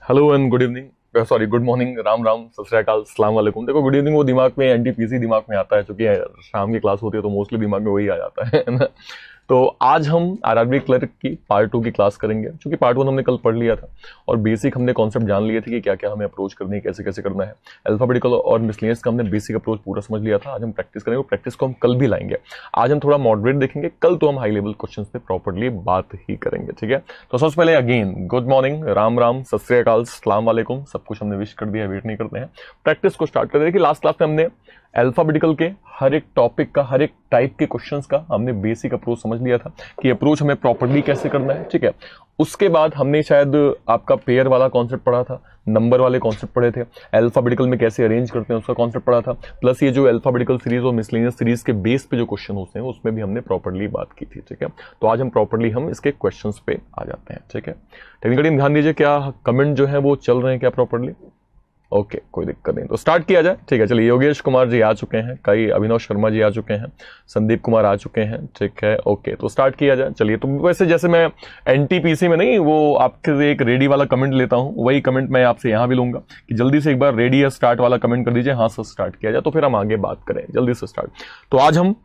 Hello and good evening, sorry good morning, Ram Ram, सत श्री अकाल, अस्सलाम वालेकुम। देखो गुड इवनिंग वो दिमाग में एनटीपीसी दिमाग में आता है, क्योंकि शाम की क्लास होती है तो मोस्टली दिमाग में वही आ जाता है ना। तो आज हम आरआरबी क्लर्क की पार्ट 2 की क्लास करेंगे, क्योंकि पार्ट 1 हमने कल पढ़ लिया था और बेसिक हमने कॉन्सेप्ट जान लिए थे कि क्या क्या हमें अप्रोच करनी है, कैसे कैसे करना है। अल्फाबेटिकल और मिसलेनियस का हमने बेसिक अप्रोच पूरा समझ लिया था। आज हम प्रैक्टिस करेंगे, प्रैक्टिस को हम कल भी लाएंगे। आज हम थोड़ा मॉडरेट देखेंगे, कल तो हम हाई लेवल क्वेश्चन पे प्रॉपरली बात ही करेंगे, ठीक है। तो सबसे पहले again good morning, Ram Ram, सत श्री अकाल, अस्सलाम वालेकुम, सब कुछ हमने विश कर दिया, वेट नहीं करते हैं, प्रैक्टिस को स्टार्ट कर देखिए। लास्ट क्लास में हमने अल्फाबेटिकल के हर एक टॉपिक का, हर एक टाइप के क्वेश्चंस का हमने बेसिक अप्रोच समझ लिया था कि अप्रोच हमें प्रॉपर्ली कैसे करना है, ठीक है। उसके बाद हमने शायद आपका पेयर वाला कॉन्सेप्ट पढ़ा था, नंबर वाले कॉन्सेप्ट पढ़े थे, अल्फाबेटिकल में कैसे अरेंज करते हैं उसका कॉन्सेप्ट पढ़ा था, प्लस ये जो अल्फाबेटिकल सीरीज और मिसलेनियस सीरीज के बेस पे जो क्वेश्चन होते हैं उसमें भी हमने प्रॉपर्ली बात की थी, ठीक है। तो आज हम प्रॉपर्ली हम इसके क्वेश्चंस पे आ जाते हैं, ठीक है। टेक्निकली ध्यान दीजिए, क्या कमेंट जो है वो चल रहे हैं क्या प्रॉपर्ली? ओके, कोई दिक्कत नहीं, तो स्टार्ट किया जाए, ठीक है। चलिए, योगेश कुमार जी आ चुके हैं, कई अभिनव शर्मा जी आ चुके हैं, संदीप कुमार आ चुके हैं, ठीक है। ओके, तो स्टार्ट किया जाए। चलिए, तो वैसे जैसे मैं एनटीपीसी में नहीं, वो आपके एक रेडी वाला कमेंट लेता हूं, वही कमेंट मैं आपसे यहां भी लूंगा कि जल्दी से एक बार रेडी या स्टार्ट वाला कमेंट कर दीजिए। हाँ सर, स्टार्ट किया जाए, तो फिर हम आगे बात करें, जल्दी से स्टार्ट। तो आज हम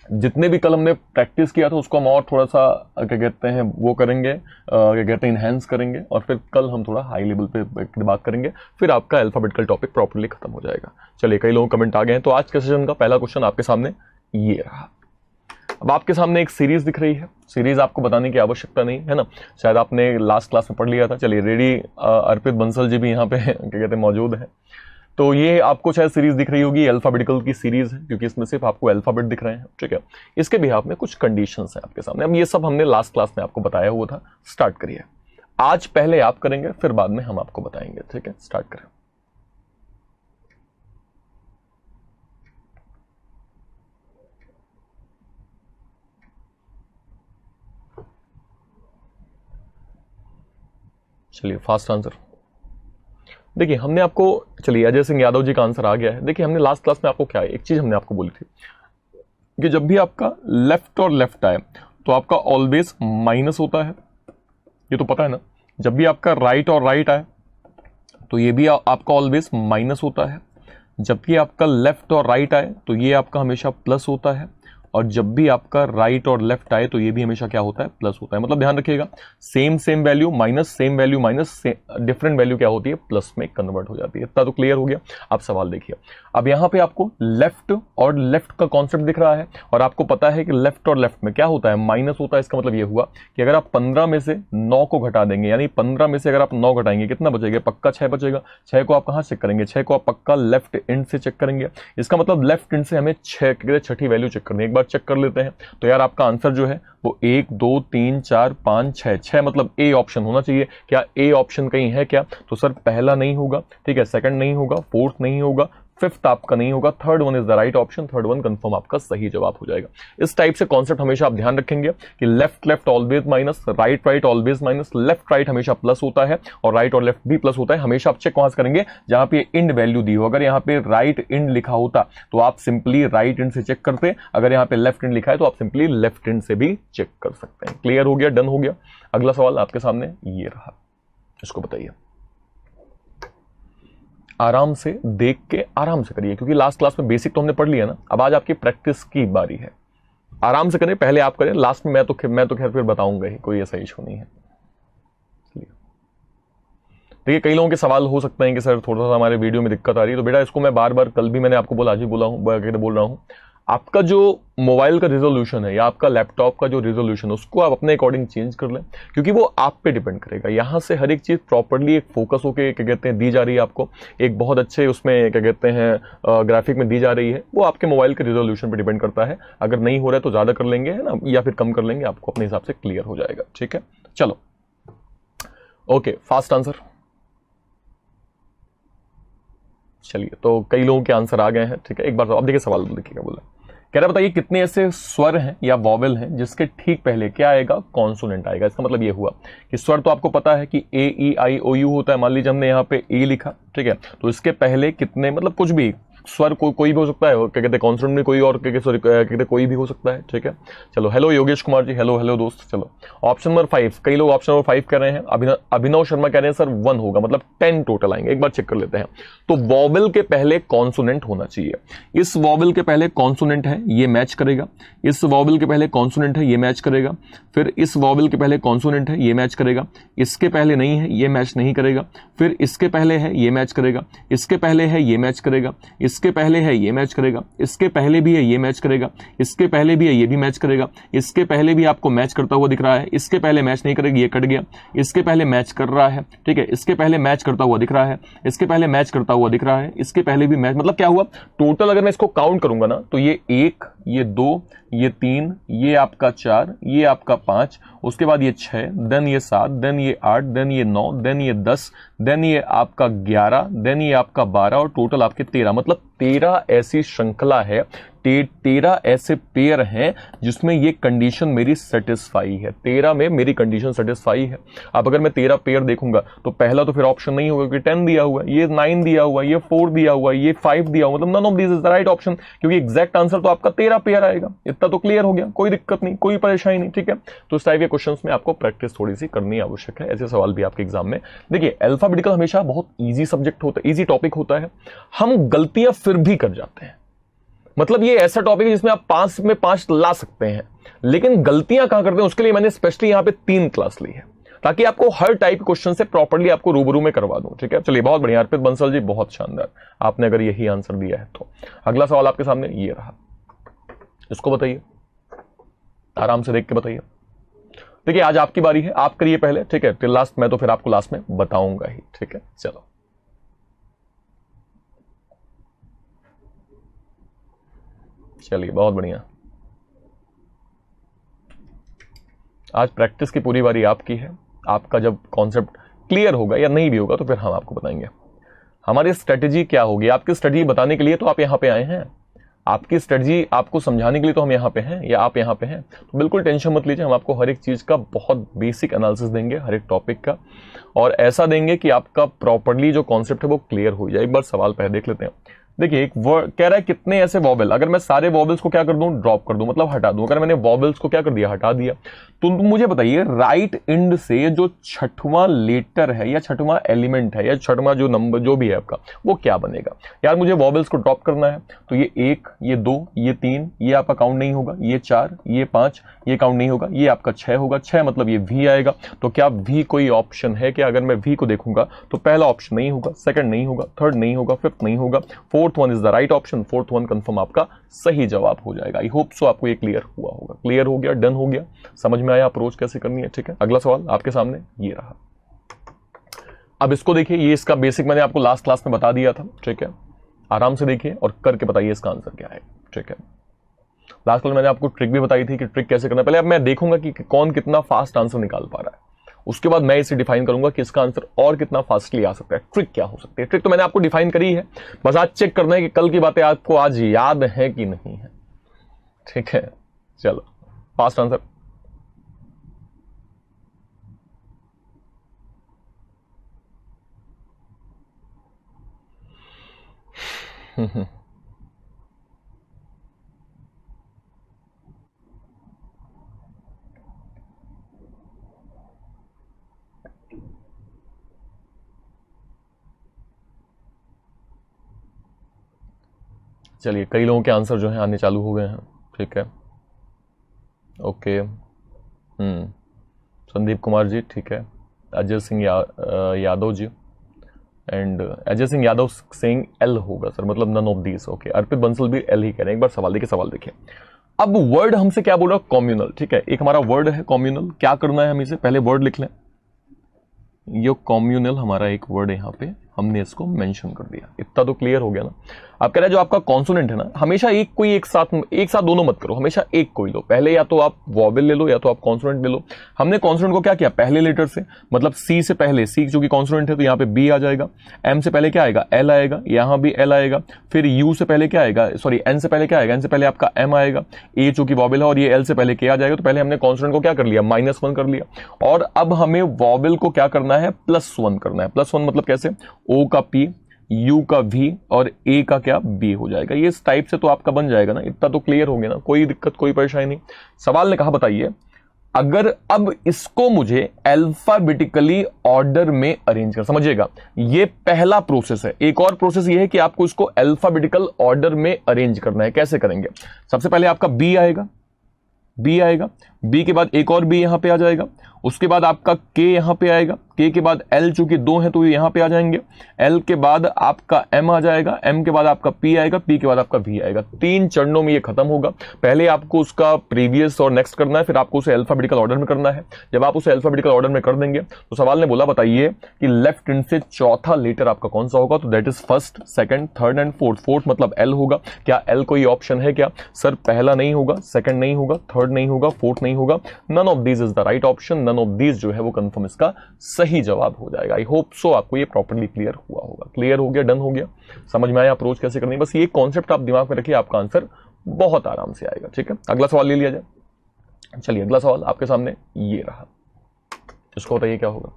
जितने भी कल हमने प्रैक्टिस किया था उसको हम और थोड़ा सा क्या कहते हैं वो करेंगे, क्या कहते हैं इनहेंस करेंगे, और फिर कल हम थोड़ा हाई लेवल पे बात करेंगे, फिर आपका अल्फाबेटिकल टॉपिक प्रॉपर्ली खत्म हो जाएगा। चलिए, कई लोगों कमेंट आ गए हैं, तो आज के सेशन का पहला क्वेश्चन आपके सामने ये रहा। अब आपके सामने एक सीरीज दिख रही है, सीरीज आपको बताने की आवश्यकता नहीं है ना, शायद आपने लास्ट क्लास में पढ़ लिया था। चलिए, रेडी अर्पित बंसल जी भी यहाँ पे क्या कहते हैं मौजूद है। तो ये आपको शायद सीरीज दिख रही होगी, अल्फाबेटिकल की सीरीज है, क्योंकि इसमें सिर्फ आपको अल्फाबेट दिख रहे हैं, ठीक है। इसके बिहाफ में कुछ कंडीशंस हैं आपके सामने। अब ये सब हमने लास्ट क्लास में आपको बताया हुआ था। स्टार्ट करिए, आज पहले आप करेंगे, फिर बाद में हम आपको बताएंगे, ठीक है। स्टार्ट करें। चलिए, फास्ट आंसर देखिए, हमने आपको, चलिए अजय सिंह यादव जी का आंसर आ गया है। देखिए, हमने लास्ट क्लास में आपको क्या है, एक चीज हमने आपको बोली थी कि जब भी आपका लेफ्ट और लेफ्ट आए तो आपका ऑलवेज माइनस होता है, ये तो पता है ना। जब भी आपका राइट और राइट आए तो ये भी आपका ऑलवेज माइनस होता है। जबकि आपका लेफ्ट और राइट आए तो ये आपका हमेशा प्लस होता है, और जब भी आपका राइट और लेफ्ट आए तो ये भी हमेशा क्या होता है, प्लस होता है। मतलब ध्यान रखिएगा, same same value minus same value minus different value क्या होती है, प्लस में कन्वर्ट हो जाती है। इतना तो क्लियर हो गया। अब सवाल देखिए, अब यहां पे आपको लेफ्ट और लेफ्ट का कॉन्सेप्ट दिख रहा है, और आपको पता है कि लेफ्ट और लेफ्ट में क्या होता है, माइनस होता है। इसका मतलब ये हुआ कि अगर आप 15 में से 9 को घटा देंगे, यानी 15 में से अगर आप 9 घटाएंगे, कितना बचेगा, पक्का 6 बचेगा। 6 को आप कहां चेक करेंगे, 6 को आप पक्का लेफ्ट एंड से चेक करेंगे। इसका मतलब लेफ्ट एंड से हमें 6 छठी वैल्यू चेक करनी है। एक बार चेक कर लेते हैं, तो यार आपका आंसर जो है वो 1 2 3 4 5 6 6, मतलब ए ऑप्शन होना चाहिए। क्या ए ऑप्शन कहीं है क्या? तो सर पहला नहीं होगा, ठीक है, सेकंड नहीं होगा, फोर्थ नहीं होगा, फिफ्थ आपका नहीं होगा, third one is the right option, third one confirm आपका सही जवाब हो जाएगा। इस टाइप से कॉन्सेप्ट हमेशा आप ध्यान रखेंगे कि left left always minus, right right always minus, left right हमेशा प्लस होता है और राइट और लेफ्ट भी प्लस होता है। हमेशा आप चेक वहां से करेंगे जहां पे इंड वैल्यू दी हो। अगर यहाँ पे राइट इंड लिखा होता तो आप सिंपली राइट इंड से चेक करते, अगर यहाँ पे लेफ्ट इंड लिखा है तो आप सिंपली लेफ्ट इंड से भी चेक कर सकते हैं। क्लियर हो गया, डन हो गया। अगला सवाल आपके सामने ये रहा, इसको बताइए। आराम से देख के आराम से करिए, क्योंकि लास्ट क्लास में बेसिक तो हमने पढ़ लिया ना। अब आज आपकी प्रैक्टिस की बारी है, आराम से करें, पहले आप करें, लास्ट में मैं तो खैर फिर बताऊंगा ही, कोई ऐसा इशू नहीं है। देखिए, कई लोगों के सवाल हो सकते हैं कि सर थोड़ा सा हमारे वीडियो में दिक्कत आ रही है, तो बेटा इसको मैं बार बार, कल भी मैंने आपको बोला, आज भी बोल रहा हूं, आपका जो मोबाइल का रिजोल्यूशन है या आपका लैपटॉप का जो रिजोल्यूशन है उसको आप अपने अकॉर्डिंग चेंज कर लें, क्योंकि वो आप पे डिपेंड करेगा। यहां से हर एक चीज प्रॉपर्ली एक फोकस होके क्या कहते हैं दी जा रही है आपको, एक बहुत अच्छे उसमें क्या कहते हैं ग्राफिक में दी जा रही है। वो आपके मोबाइल के रिजोल्यूशन पे डिपेंड करता है। अगर नहीं हो रहा है तो ज्यादा कर लेंगे, है ना, या फिर कम कर लेंगे, आपको अपने हिसाब से क्लियर हो जाएगा, ठीक है। चलो, ओके, फास्ट आंसर। चलिए, तो कई लोगों के आंसर आ गए हैं, ठीक है। एक बार अब देखिए सवाल, देखिएगा, बोला कह रहा बताइए कितने ऐसे स्वर हैं या वॉवेल हैं जिसके ठीक पहले क्या आएगा, कॉन्सोनेंट आएगा। इसका मतलब ये हुआ कि स्वर तो आपको पता है कि ए ई आई ओ यू होता है। मान लीजिए हमने यहाँ पे ए लिखा, ठीक है, तो इसके पहले कितने, मतलब कुछ भी स्वर कोई भी हो सकता है, क्या कहते हैं कॉन्सोनेंट में कोई और सॉरी क्या कहते हैं कोई भी हो सकता है, ठीक है। चलो hello Yogesh Kumar ji, hello hello दोस्त। चलो ऑप्शन नंबर 5, कई लोग ऑप्शन नंबर 5 कर रहे हैं। अभिनव शर्मा कह रहे हैं सर 1 होगा, मतलब 10 टोटल आएंगे। एक बार चेक कर लेते हैं। तो वॉवेल के पहले कॉन्सोनेंट होना चाहिए। इस वॉवेल के पहले कॉन्सोनेंट है, ये मैच करेगा। इस वॉवेल के पहले कॉन्सोनेंट है, ये मैच करेगा। फिर इस वॉवेल के पहले कॉन्सोनेंट है, ये मैच करेगा। इसके पहले नहीं है, ये मैच नहीं करेगा। फिर इसके पहले है, ये मैच करेगा। इसके पहले है, ये मैच करेगा। इसके पहले है, ये मैच करेगा। इसके पहले भी है, ये मैच करेगा। इसके पहले भी है, ये भी मैच करेगा। इसके पहले भी आपको मैच करता हुआ दिख रहा है। इसके पहले मैच नहीं करेगी, ये कट गया। इसके पहले मैच कर रहा है, ठीक है। इसके पहले मैच करता हुआ दिख रहा है। इसके पहले मैच करता हुआ दिख रहा है। इसके पहले भी मैच, मतलब क्या हुआ टोटल अगर मैं इसको काउंट करूंगा ना तो ये 1, ये 2, ये 3, ये आपका 4, ये आपका 5, उसके बाद ये 6, देन ये 7, देन ये 8, देन ये 9, देन ये 10, देन ये आपका 11, देन ये आपका 12 और टोटल आपके 13, मतलब 13 ऐसी श्रृंखला है, 13 ऐसे पेयर हैं जिसमें ये कंडीशन मेरी सेटिस्फाई है। 13 में मेरी कंडीशन सेटिस्फाई है। अब अगर मैं 13 पेयर देखूंगा तो पहला तो फिर ऑप्शन नहीं होगा क्योंकि 10 दिया हुआ है, ये 9 दिया हुआ है, ये 4 दिया हुआ है, ये 5 दिया हुआ, मतलब none of this is the right option, क्योंकि एग्जैक्ट आंसर तो आपका 13 पेयर आएगा। इतना तो क्लियर हो गया, कोई दिक्कत नहीं, कोई परेशानी नहीं, ठीक है। तो इस टाइप के क्वेश्चंस में आपको प्रैक्टिस थोड़ी सी करनी आवश्यक है। ऐसे सवाल भी आपके एग्जाम में देखिए। अल्फाबेटिकल हमेशा बहुत ईजी सब्जेक्ट होता है, ईजी टॉपिक होता है, हम गलतियां फिर भी कर जाते हैं। मतलब ये ऐसा टॉपिक है जिसमें आप 5 में 5 ला सकते हैं, लेकिन गलतियां कहां करते हैं उसके लिए मैंने स्पेशली यहां पे 3 क्लास ली है, ताकि आपको हर टाइप क्वेश्चन से प्रॉपर्ली आपको रूबरू में करवा दूं, ठीक है। चलिए बहुत बढ़िया अर्पित बंसल जी, बहुत शानदार, आपने अगर यही आंसर दिया है तो अगला सवाल आपके सामने ये रहा। इसको बताइए, आराम से देख के बताइए। देखिए आज आपकी बारी है, आप करिए पहले, ठीक है, टिल लास्ट, मैं तो फिर आपको लास्ट में बताऊंगा ही, ठीक है। चलो चलिए बहुत बढ़िया। आज प्रैक्टिस की पूरी बारी आपकी है। आपका जब कॉन्सेप्ट क्लियर होगा या नहीं भी होगा तो फिर हम आपको बताएंगे हमारी स्ट्रेटेजी क्या होगी। आपकी स्ट्रेटेजी बताने के लिए तो आप यहां पे आए हैं, आपकी स्ट्रेटजी आपको समझाने के लिए तो हम यहाँ पे हैं या आप यहाँ पे हैं। तो बिल्कुल टेंशन मत लीजिए, हम आपको हर एक चीज़ का बहुत बेसिक एनालिसिस देंगे, हर एक टॉपिक का, और ऐसा देंगे कि आपका प्रॉपर्ली जो कॉन्सेप्ट है वो क्लियर हो जाए। एक बार सवाल पहले देख लेते हैं। देखिए एक वर्ड कह रहा है कितने ऐसे वॉबल, अगर मैं सारे वॉबल्स को क्या कर दूं, ड्रॉप कर दूं, मतलब हटा दूं। अगर मैंने वॉबल्स को क्या कर दिया, हटा दिया, तो मुझे बताइए राइट एंड से जो छठवां लेटर है या छठवां एलिमेंट है या छठवां जो नंबर जो भी है आपका, वो क्या बनेगा। यार मुझे वॉबल्स को ड्रॉप करना है, तो ये 1, ये 2, ये 3, ये आपका काउंट नहीं होगा, ये 4, ये 5, ये काउंट नहीं होगा, ये आपका 6 होगा, 6 मतलब ये वी आएगा। तो क्या वी कोई ऑप्शन है क्या? अगर मैं वी को देखूंगा तो पहला ऑप्शन नहीं होगा, सेकंड नहीं होगा, थर्ड नहीं होगा, फिफ्थ नहीं होगा, fourth one is the right option. Fourth one confirm आपका सही जवाब हो जाएगा। आई होप सो आपको ये क्लियर हुआ होगा। क्लियर हो गया, डन हो गया, समझ में आया अप्रोच कैसे करनी है, ठीक है। अगला सवाल आपके सामने ये रहा। अब इसको देखिए, ये इसका बेसिक मैंने आपको लास्ट क्लास में बता दिया था, ठीक है। आराम से देखिए और करके बताइए इसका आंसर क्या है, ठीक है। लास्ट क्लास मैंने आपको ट्रिक भी बताई थी कि ट्रिक कैसे करना है। पहले अब मैं देखूंगा कि कौन कितना फास्ट आंसर निकाल पा रहा है, उसके बाद मैं इसे डिफाइन करूंगा कि इसका आंसर और कितना फास्टली आ सकता है। ट्रिक क्या हो सकती है, ट्रिक तो मैंने आपको डिफाइन करी है, बस आज चेक करना है कि कल की बातें आपको आज याद है कि नहीं है, ठीक है। चलो फास्ट आंसर। चलिए कई लोगों के आंसर जो है आने चालू हो गए हैं, ठीक है। ओके, संदीप कुमार जी, ठीक है। अजय सिंह यादव जी, एंड अजय सिंह यादव सिंह एल होगा सर, मतलब नन ऑफ दीज। ओके, अर्पित बंसल भी एल ही कह रहे हैं। एक बार सवाल देखिए, सवाल देखिए। अब वर्ड हमसे क्या बोल रहा है, कम्युनल, ठीक है। एक हमारा वर्ड है कम्युनल। क्या करना है, हम इसे पहले वर्ड लिख लें। ये कम्युनल हमारा एक वर्ड है, यहाँ पे हमने इसको मेंशन कर दिया। इतना तो क्लियर हो गया ना। आप कह रहे हैं जो आपका कॉन्सोनेंट है ना, हमेशा एक कोई एक साथ दोनों मत करो, हमेशा एक कोई लो। पहले या तो आप वॉवेल ले लो या तो आप कॉन्सोनेंट ले लो। हमने कॉन्सोनेंट को क्या किया, पहले लेटर से, मतलब सी से पहले, सी जो कि कॉन्सोनेंट है तो यहाँ पे बी आ जाएगा। एम से पहले क्या आएगा, एल आएगा, यहाँ भी एल आएगा। फिर यू से पहले क्या आएगा, सॉरी एन से पहले क्या आएगा, एन से पहले आपका एम आएगा। ए जो कि वॉवेल है और ये एल से पहले के आ जाएगा। तो पहले हमने कॉन्सोनेंट को क्या कर लिया, -1 कर लिया। और अब हमें वॉवेल को क्या करना है, +1 करना है। +1 मतलब कैसे, ओ का पी, यू का वी और ए का क्या बी हो जाएगा। ये इस टाइप से तो आपका बन जाएगा ना, इतना तो क्लियर हो गया ना, कोई दिक्कत कोई परेशानी नहीं। सवाल ने कहा बताइए अगर अब इसको मुझे अल्फाबेटिकली ऑर्डर में अरेंज कर, समझिएगा ये पहला प्रोसेस है। एक और प्रोसेस ये है कि आपको इसको अल्फाबेटिकल ऑर्डर में अरेंज करना है। कैसे करेंगे, सबसे पहले आपका बी आएगा, बी आएगा, बी के बाद एक और बी यहां पे आ जाएगा, उसके बाद आपका के यहां पे आएगा, के के बाद एल चूंकि दो है तो ये यहां पे आ जाएंगे, एल के बाद आपका एम आ जाएगा, एम के बाद आपका पी आएगा, पी के बाद आपका वी आएगा। 3 चरणों में ये खत्म होगा। पहले आपको उसका प्रीवियस और नेक्स्ट करना है, फिर आपको उसे अल्फाबेटिकल ऑर्डर में करना है। जब आप उसे अल्फाबेटिकल ऑर्डर में कर देंगे तो सवाल ने बोला बताइए कि लेफ्ट हैंड से चौथा लेटर आपका कौन सा होगा, तो that is first, second, third and fourth. Fourth मतलब एल होगा। क्या एल कोई ऑप्शन है क्या सर? पहला नहीं होगा, सेकंड नहीं होगा, थर्ड नहीं होगा, फोर्थ नहीं होगा। None of these is the right option, none of these जो है वो कंफर्म इसका सही जवाब हो जाएगा। आई होप सो आपको ये प्रॉपर्ली क्लियर हुआ होगा। क्लियर हो गया, डन हो गया, समझ में आया अप्रोच कैसे करनी है। बस ये कॉन्सेप्ट आप दिमाग में रखिए, आपका आंसर बहुत आराम से आएगा। ठीक है, अगला सवाल ले लिया जाए। चलिए अगला सवाल आपके सामने ये रहा, इसको बताइए क्या होगा।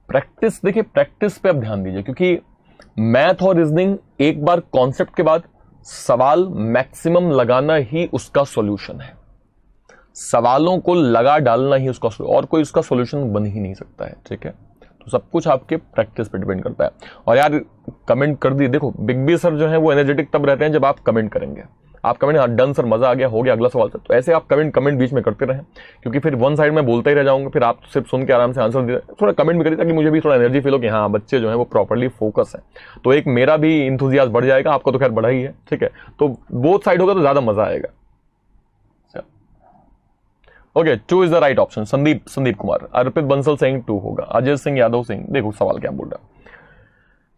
प्रैक्टिस, देखिए प्रैक्टिस पे अब ध्यान दीजिए, क्योंकि मैथ और रीजनिंग एक बार कॉन्सेप्ट के बाद सवाल मैक्सिमम लगाना ही उसका सॉल्यूशन है। सवालों को लगा डालना ही उसका, और कोई उसका सॉल्यूशन बन ही नहीं सकता है। ठीक है, तो सब कुछ आपके प्रैक्टिस पे डिपेंड करता है। और यार कमेंट कर दिए, देखो बिग बी सर जो है वो एनर्जेटिक तब रहते हैं जब आप कमेंट करेंगे। आप कमेंट, हाँ डन सर, मजा आ गया, हो गया, अगला सवाल सर, तो ऐसे आप कमेंट बीच में करते रहें, क्योंकि फिर वन साइड में बोलते ही रह जाऊंगा, फिर आप सिर्फ सुन के आराम से आंसर दे, थोड़ा कमेंट भी करिए ताकि मुझे भी थोड़ा एनर्जी फील हो कि हाँ बच्चे जो है वो प्रॉपर्ली फोकस है। तो एक मेरा भी इंथुजियाज बढ़ जाएगा, आपका तो खैर बढ़ा ही है। ठीक है, तो बोथ साइड होगा तो ज्यादा मजा आएगा। Okay, 2 is the right option. Sandeep Kumar, Arpit Bansal Singh 2 होगा। अजय सिंह यादव सिंह, देखो सवाल क्या बोल रहा है,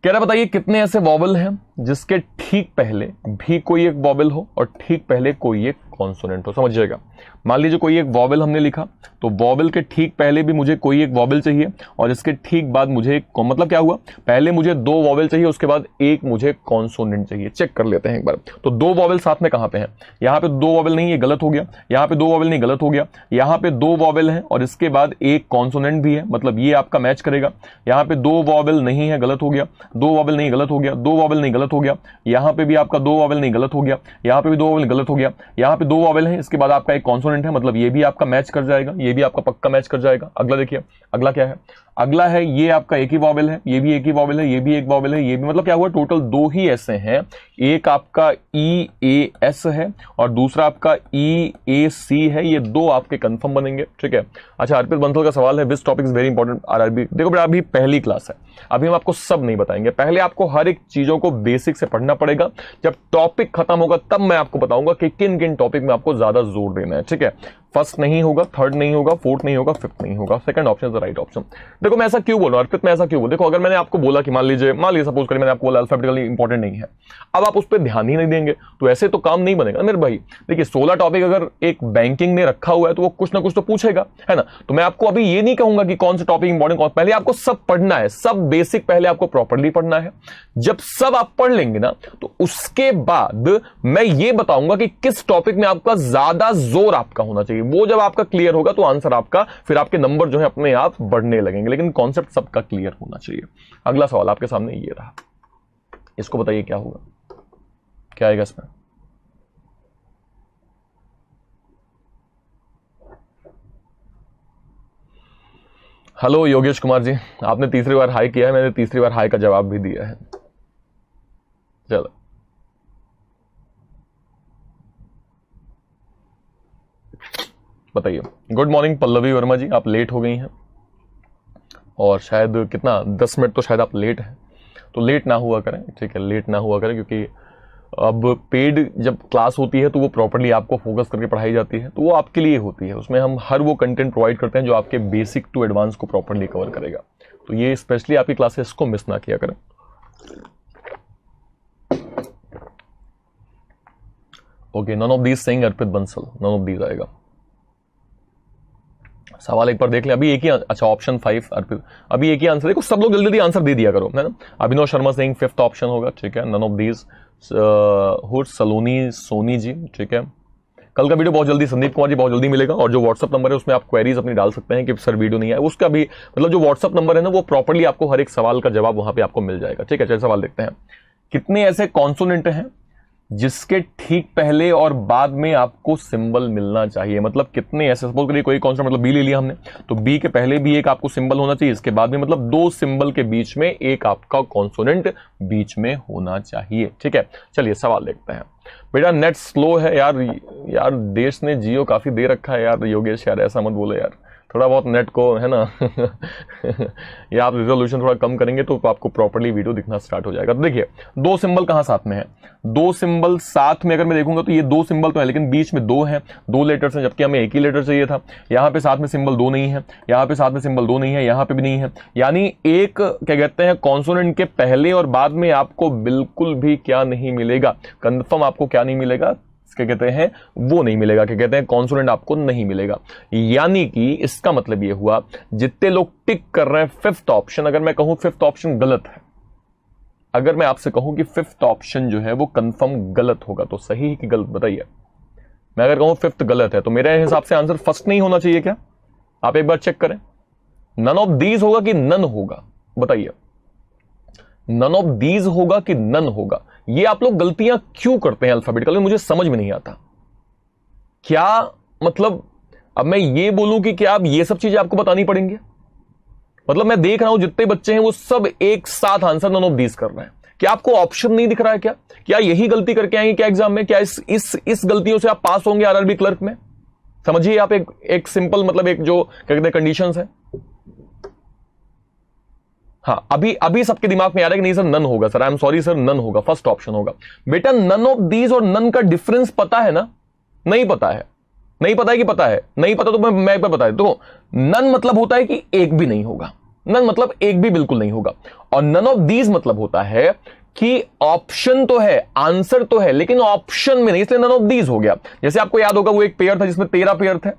कह रहा बताइए कितने ऐसे वॉवल हैं जिसके ठीक पहले भी कोई एक वॉवल हो और ठीक पहले कोई एक कॉन्सोनेंट हो। समझिएगा, मान लीजिए कोई एक वॉवल हमने लिखा, तो वॉवल के ठीक पहले भी मुझे कोई एक वॉवल चाहिए और इसके ठीक बाद मुझे एक, मतलब क्या हुआ, पहले मुझे 2 वॉवल चाहिए, उसके बाद एक मुझे कॉन्सोनेंट चाहिए। चेक कर लेते हैं एक बार। तो 2 वॉवल साथ में कहां पे हैं? यहां पे 2 वॉवल नहीं, ये गलत हो गया। यहां पे 2 वॉवल नहीं, गलत हो गया। यहां पे 2 वॉवल है और इसके बाद एक कॉन्सोनेंट भी है, मतलब ये आपका मैच करेगा। यहां पे 2 वॉवल नहीं है, गलत हो गया। 2 वॉवल नहीं, गलत हो गया। 2 वॉवल नहीं, गलत हो गया। यहां पे भी आपका 2 वॉवल नहीं, गलत हो गया। यहां पे भी 2 वॉवल गलत हो गया। यहां पे 2 वॉवल है, इसके बाद आपका एक कॉन्सोनेंट है, मतलब ये भी आपका मैच कर जाएगा, ये भी आपका पक्का मैच कर जाएगा। अगला देखिए, अगला क्या है? अगला है ये आपका एक ही वॉवल है, ये भी एक ही वॉवल है, ये भी एक वॉवल है, ये भी, मतलब क्या हुआ, टोटल 2 ही ऐसे हैं। एक आपका ई ए एस है और दूसरा आपका ई ए सी है, ये 2 आपके कंफर्म बनेंगे। ठीक है, अच्छा अर्पित बंसल का सवाल है, which topic is very important RRB. देखो बेटा अभी पहली क्लास है, अभी हम आपको सब नहीं बताएंगे, पहले आपको हर एक चीजों को बेसिक से पढ़ना पड़ेगा। जब टॉपिक खत्म होगा तब मैं आपको बताऊंगा कि किन किन टॉपिक में आपको ज्यादा जोर देना है। ठीक है, फर्स्ट नहीं होगा, थर्ड नहीं होगा, फोर्थ नहीं होगा, फिफ्थ नहीं होगा, second option is the right option. देखो मैं ऐसा क्यों बोल रहा हूं अर्पित, मैं ऐसा क्यों बोल, देखो अगर मैंने आपको बोला कि मान लीजिए सपोज करिए मैंने आपको बोला अल्फाबेटिकली इंपॉर्टेंट नहीं है, अब आप उस पर ध्यान ही नहीं देंगे तो ऐसे तो काम नहीं बनेगा मेरे भाई। देखिए 16 टॉपिक अगर एक बैंकिंग ने रखा हुआ है तो वो कुछ ना कुछ तो पूछेगा, है ना। तो मैं आपको अभी ये नहीं कहूंगा कि कौन सा टॉपिक इंपॉर्टेंट, पहले आपको सब पढ़ना है, सब बेसिक पहले आपको प्रॉपर्ली पढ़ना है। जब सब आप पढ़ लेंगे ना तो उसके बाद मैं ये बताऊंगा कि किस टॉपिक में आपका ज्यादा जोर आपका होना चाहिए। वो जब आपका क्लियर होगा तो आंसर आपका, फिर आपके नंबर जो है अपने आप बढ़ने लगेंगे, लेकिन कॉन्सेप्ट सबका क्लियर होना चाहिए। अगला सवाल आपके सामने ये रहा, इसको बताइए क्या होगा, क्या आएगा इसमें। हेलो योगेश कुमार जी, आपने तीसरी बार हाई किया है, मैंने तीसरी बार हाई का जवाब भी दिया है। चलो बताइए। गुड मॉर्निंग पल्लवी वर्मा जी, आप लेट हो गई हैं और शायद कितना 10 मिनट तो शायद आप लेट हैं, तो लेट ना हुआ करें। ठीक है, लेट ना हुआ करें, क्योंकि अब पेड जब क्लास होती है तो वो प्रॉपर्ली आपको फोकस करके पढ़ाई जाती है, तो वो आपके लिए होती है। उसमें हम हर वो कंटेंट प्रोवाइड करते हैं जो आपके बेसिक टू एडवांस को प्रॉपर्ली कवर करेगा। तो ये स्पेशली आपकी क्लासेस को मिस ना किया करें। Okay, none of these saying Arpit Bansal, none of these आएगा। सवाल एक बार देख लें, अभी एक ही, अच्छा ऑप्शन 5 अर्पित, अभी एक ही आंसर। देखो सब लोग जल्दी जल्दी आंसर दे दिया करो, है ना। अभिनव शर्मा सिंह 5th ऑप्शन होगा। ठीक है, नन ऑफ दीज। हुड सलोनी सोनी जी, ठीक है। कल का वीडियो बहुत जल्दी संदीप कुमार जी बहुत जल्दी मिलेगा, और जो व्हाट्सअप नंबर है उसमें आप क्वेरीज अपनी डाल सकते हैं कि सर वीडियो नहीं आया, उसका भी मतलब जो व्हाट्सअप नंबर है ना वो प्रॉपर्ली आपको हर एक सवाल का जवाब वहां पे आपको मिल जाएगा। ठीक है, चलिए सवाल देखते हैं। कितने ऐसे कॉन्सोनेंट हैं जिसके ठीक पहले और बाद में आपको सिंबल मिलना चाहिए? मतलब कितने ऐसे, सपोज करिए कोई कॉन्सोनेंट मतलब बी ले लिया हमने, तो बी के पहले भी एक आपको सिंबल होना चाहिए, इसके बाद में मतलब दो सिंबल के बीच में एक आपका कॉन्सोनेंट बीच में होना चाहिए। ठीक है, चलिए सवाल देखते हैं। बेटा नेट स्लो है यार देश ने जियो काफी दे रखा है यार योगेश, यार ऐसा मत बोलो यार, थोड़ा बहुत नेट को है ना या आप रिजोल्यूशन थोड़ा कम करेंगे तो आपको प्रॉपर्ली वीडियो दिखना स्टार्ट हो जाएगा। तो देखिए दो सिंबल कहां साथ में है, दो सिंबल साथ में अगर मैं देखूंगा तो ये दो सिंबल तो है लेकिन बीच में दो हैं, दो लेटर्स हैं, जबकि हमें एक ही लेटर चाहिए था। यहां पे साथ में सिंबल दो नहीं है, यहां पे साथ में सिंबल दो नहीं है, यहां पे भी नहीं है, यानी एक क्या कहते हैं कॉन्सोनेंट के पहले और बाद में आपको बिल्कुल भी क्या नहीं मिलेगा, कंफर्म आपको क्या नहीं मिलेगा, क्या कहते हैं वो नहीं मिलेगा, क्या कहते हैं कॉन्सोनेंट आपको नहीं मिलेगा। यानी कि इसका मतलब ये हुआ जितने लोग टिक कर रहे हैं फिफ्थ ऑप्शन, अगर मैं कहूं फिफ्थ ऑप्शन गलत है, अगर मैं आपसे कहूं कि फिफ्थ ऑप्शन जो है वो कंफर्म गलत होगा तो सही है कि गलत बताइए। मैं अगर कहूं फिफ्थ गलत है तो मेरे हिसाब से आंसर फर्स्ट नहीं होना चाहिए क्या? आप एक बार चेक करें, नन ऑफ दीज होगा कि नन होगा, बताइए नन ऑफ दीज होगा कि नन होगा। ये आप लोग गलतियां क्यों करते हैं अल्फाबेटिकली, मुझे समझ में नहीं आता। क्या मतलब अब मैं ये बोलूं कि क्या अब ये सब चीजें आपको बतानी पड़ेंगी? मतलब मैं देख रहा हूं जितने बच्चे हैं वो सब एक साथ आंसर नन ऑफ दीज कर रहे हैं। क्या आपको ऑप्शन नहीं दिख रहा है? क्या यही गलती करके आएंगे क्या एग्जाम में? क्या इस गलतियों से आप पास होंगे आरआरबी क्लर्क में? समझिए आप एक सिंपल मतलब एक जो क्या कहते हैं कंडीशंस है। हाँ अभी सबके दिमाग में आ रहा है कि नहीं सर नन होगा, sir I am sorry sir none होगा, फर्स्ट ऑप्शन होगा। बेटा नन ऑफ दीज और नन का डिफरेंस पता है ना? नहीं पता है, नहीं पता है कि पता है? नहीं पता तो मैं एक बार बता देता हूं। नन मतलब होता है कि एक भी नहीं होगा, नन मतलब एक भी बिल्कुल नहीं होगा, और नन ऑफ दीज मतलब होता है कि ऑप्शन तो है, आंसर तो है, लेकिन ऑप्शन में नहीं, इसलिए नन ऑफ दीज हो गया। जैसे आपको याद होगा वो एक पेयर था जिसमें 13 पेयर थे,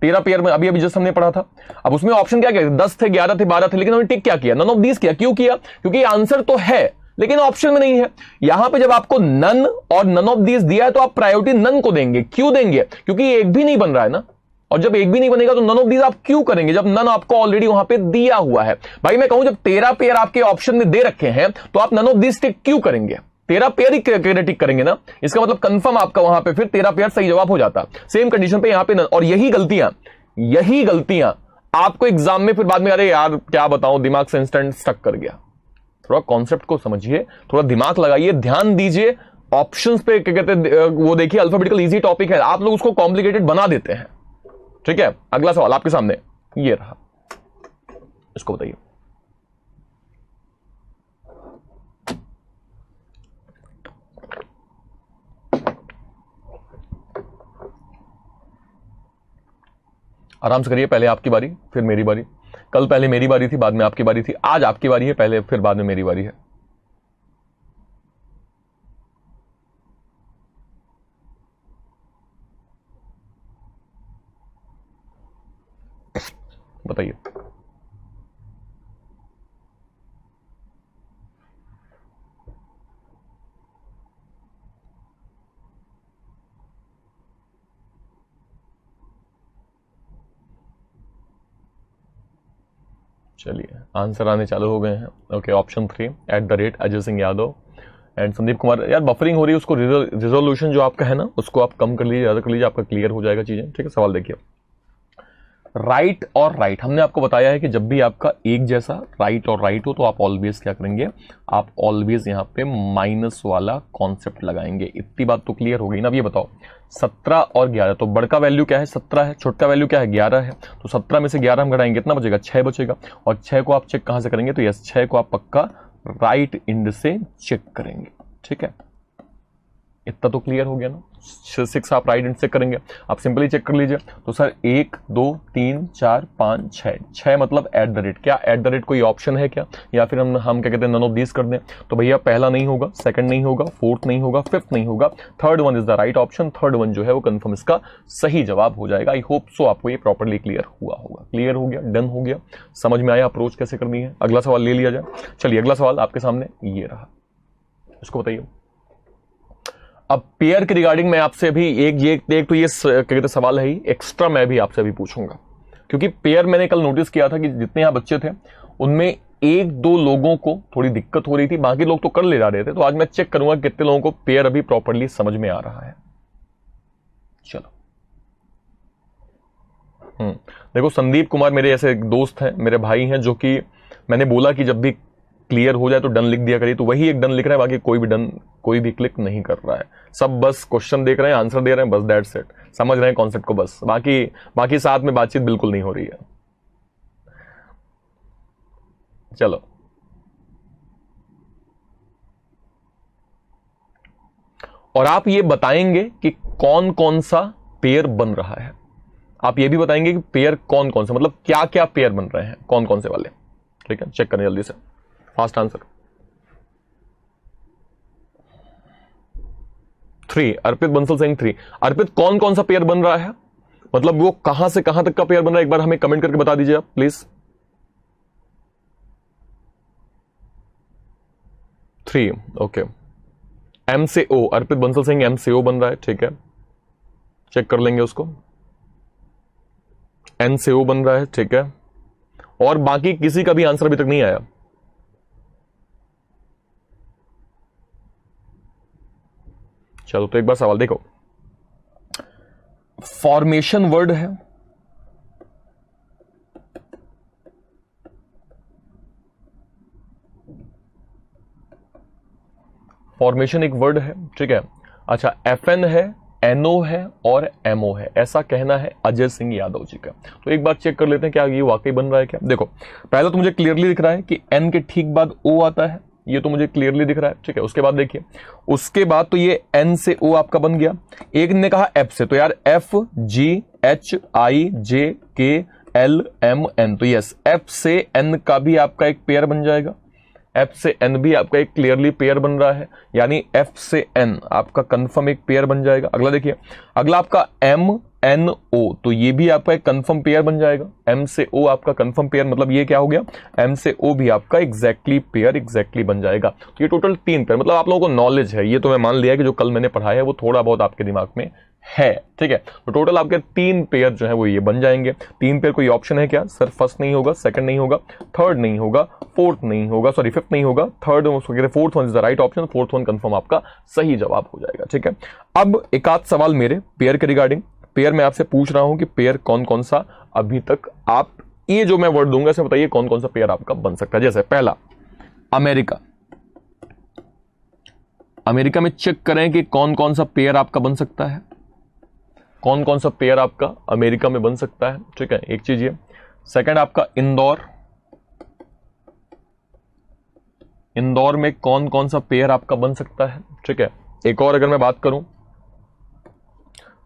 13 पेयर में अभी जस्ट हमने पढ़ा था। अब उसमें ऑप्शन क्या क्या 10 थे, 11 थे, 12 थे, लेकिन हमने टिक क्या किया? नन ऑफ दीज किया। क्यों किया? क्योंकि आंसर तो है लेकिन ऑप्शन में नहीं है। यहां पे जब आपको नन और नन ऑफ दीज दिया है तो आप प्रायोरिटी नन को देंगे। क्यों देंगे? क्योंकि एक भी नहीं बन रहा है ना, और जब एक भी नहीं बनेगा तो नन ऑफ दीज आप क्यों करेंगे जब नन आपको ऑलरेडी वहां पे दिया हुआ है? भाई मैं कहूं जब 13 पेयर आपके ऑप्शन में दे रखे हैं तो आप नन ऑफ दीज टिक क्यों करेंगे? 13 पेयर ही टिक करेंगे ना, इसका मतलब कंफर्म आपका वहां पे फिर 13 पेयर सही जवाब हो जाता। सेम कंडीशन पे यहां पे और यही गलतियां आपको एग्जाम में फिर बाद में अरे यार क्या बताऊं दिमाग से इंस्टेंट स्टक कर गया। थोड़ा कॉन्सेप्ट को समझिए, थोड़ा दिमाग लगाइए, ध्यान दीजिए ऑप्शंस पे, क्या कहते हैं वो देखिए अल्फाबेटिकल इजी टॉपिक है, आप लोग उसको कॉम्प्लिकेटेड बना देते हैं। ठीक है, अगला सवाल आपके सामने ये रहा, इसको बताइए। आराम से करिए, पहले आपकी बारी फिर मेरी बारी। कल पहले मेरी बारी थी, बाद में आपकी बारी थी, आज आपकी बारी है पहले फिर बाद में मेरी बारी है। बताइए। चलिए आंसर आने चालू हो गए हैं। Okay, option 3 @Ajay Singh Yadav and Sandeep Kumar. यार बफरिंग हो रही है, उसको रिजोल्यूशन जो आपका है ना उसको आप कम कर लीजिए, ज्यादा कर लीजिए, आपका क्लियर हो जाएगा चीजें। ठीक है, सवाल देखिए। राइट और राइट, हमने आपको बताया है कि जब भी आपका एक जैसा राइट और राइट हो तो आप ऑलवेज क्या करेंगे, आप ऑलवेज यहां पे माइनस वाला कॉन्सेप्ट लगाएंगे। इतनी बात तो क्लियर हो गई ना। अब ये बताओ 17 और 11, तो बड़ का वैल्यू क्या है 17 है, छोटा वैल्यू क्या है 11 है, तो 17 में से 11 हम घटाएंगे कितना बचेगा 6 बचेगा। और 6 को आप चेक कहां से करेंगे, तो यस 6 को आप पक्का राइट एंड से चेक करेंगे। ठीक है, इतना तो क्लियर हो गया ना। 6 आप राइट एंड से करेंगे, आप सिंपली चेक कर लीजिए। तो सर 1 2 3 4 5 6 मतलब @ क्या @ कोई ऑप्शन है क्या, या फिर हम क्या कहते हैं नन ऑफ दीज कर दें? तो भैया पहला नहीं होगा, सेकंड नहीं होगा, फोर्थ नहीं होगा, फिफ्थ नहीं होगा, third one is the right option. Third one जो है वो कंफर्म इसका सही जवाब हो जाएगा। आई होप सो आपको ये प्रॉपरली क्लियर हुआ होगा। क्लियर हो गया, डन हो गया, समझ में आया अप्रोच कैसे करनी है। अगला सवाल ले लिया जाए। चलिए अगला सवाल आपके सामने ये रहा, इसको बताइए। अब पेयर के रिगार्डिंग मैं आपसे अभी एक तो ये क्या कहते सवाल है ही एक्स्ट्रा, मैं भी आपसे अभी पूछूंगा, क्योंकि पेयर मैंने कल नोटिस किया था कि जितने यहां बच्चे थे उनमें एक दो लोगों को थोड़ी दिक्कत हो रही थी, बाकी लोग तो कर ले जा रहे थे। तो आज मैं चेक करूंगा कितने लोगों को पेयर अभी प्रॉपर्ली समझ में आ रहा है। चलो देखो, संदीप कुमार मेरे ऐसे एक दोस्त हैं, मेरे भाई हैं, जो कि मैंने बोला कि जब भी क्लियर हो जाए तो डन लिख दिया करिए, तो वही एक डन लिख रहा है, बाकी कोई भी क्लिक नहीं कर रहा है। सब बस क्वेश्चन देख रहे हैं, आंसर दे रहे हैं, बस दैट्स इट, समझ रहे हैं कॉन्सेप्ट को बस, बाकी साथ में बातचीत बिल्कुल नहीं हो रही है। चलो और आप ये बताएंगे कि कौन कौन सा पेयर बन रहा है, आप ये भी बताएंगे कि पेयर कौन कौन सा, मतलब क्या क्या पेयर बन रहे हैं, कौन कौन से वाले। ठीक है, चेक करें जल्दी से, फास्ट आंसर। 3, अर्पित बंसल सिंह 3। अर्पित कौन कौन सा पेयर बन रहा है, मतलब वो कहां से कहां तक का पेयर बन रहा है, एक बार हमें कमेंट करके बता दीजिए आप प्लीज। 3, ओके। एम से ओ, अर्पित बंसल सिंह एम से ओ बन रहा है, ठीक है, चेक कर लेंगे उसको। एन से ओ बन रहा है, ठीक है, और बाकी किसी का भी आंसर अभी तक नहीं आया। चलो तो एक बार सवाल देखो, फॉर्मेशन वर्ड है, फॉर्मेशन एक वर्ड है, ठीक है। अच्छा, FN है, NO है और MO है, ऐसा कहना है अजय सिंह यादव जी का। तो एक बार चेक कर लेते हैं क्या ये वाकई बन रहा है क्या। देखो, पहले तो मुझे क्लियरली दिख रहा है कि N के ठीक बाद O आता है, ये तो मुझे क्लियरली दिख रहा है, ठीक है। उसके बाद देखिए, उसके बाद तो ये N से O आपका बन गया। एक ने कहा F से, तो यार FGHIJKLMN, तो यस, F से N का भी आपका एक पेयर बन जाएगा, F से N भी आपका एक क्लियरली पेयर बन रहा है, यानी F से N आपका कंफर्म एक पेयर बन जाएगा। अगला देखिए, अगला आपका MNO, तो ये भी आपका एक कंफर्म पेयर बन जाएगा। M से O आपका कंफर्म पेयर, मतलब ये क्या हो गया, M से O भी आपका एग्जैक्टली पेयर एग्जैक्टली बन जाएगा। तो ये टोटल 3 पेयर, मतलब आप लोगों को नॉलेज है, ये तो मैं मान लिया कि जो कल मैंने पढ़ाया है वो थोड़ा बहुत आपके दिमाग में है, ठीक है। तो टोटल आपके 3 पेयर जो है वो ये बन जाएंगे। 3 पेयर कोई ऑप्शन है क्या सर? फर्स्ट नहीं होगा, सेकंड नहीं होगा, थर्ड नहीं होगा, फोर्थ नहीं होगा, सॉरी फिफ्थ नहीं होगा, third fourth one is the right option, fourth one confirm आपका सही जवाब हो जाएगा, ठीक है। अब एक आध सवाल मेरे पेयर के रिगार्डिंग, पेयर मैं आपसे पूछ रहा हूं कि पेयर कौन कौन सा अभी तक आप, ये जो मैं वर्ड दूंगा इसे बताइए कौन कौन सा पेयर आपका बन सकता है। जैसे पहला अमेरिका, अमेरिका में चेक करें कि कौन कौन सा पेयर आपका बन सकता है, कौन कौन सा पेयर आपका अमेरिका में बन सकता है, ठीक है, एक चीज ये। सेकंड आपका इंदौर, इंदौर में कौन कौन सा पेयर आपका बन सकता है, ठीक है। एक और अगर मैं बात करूं,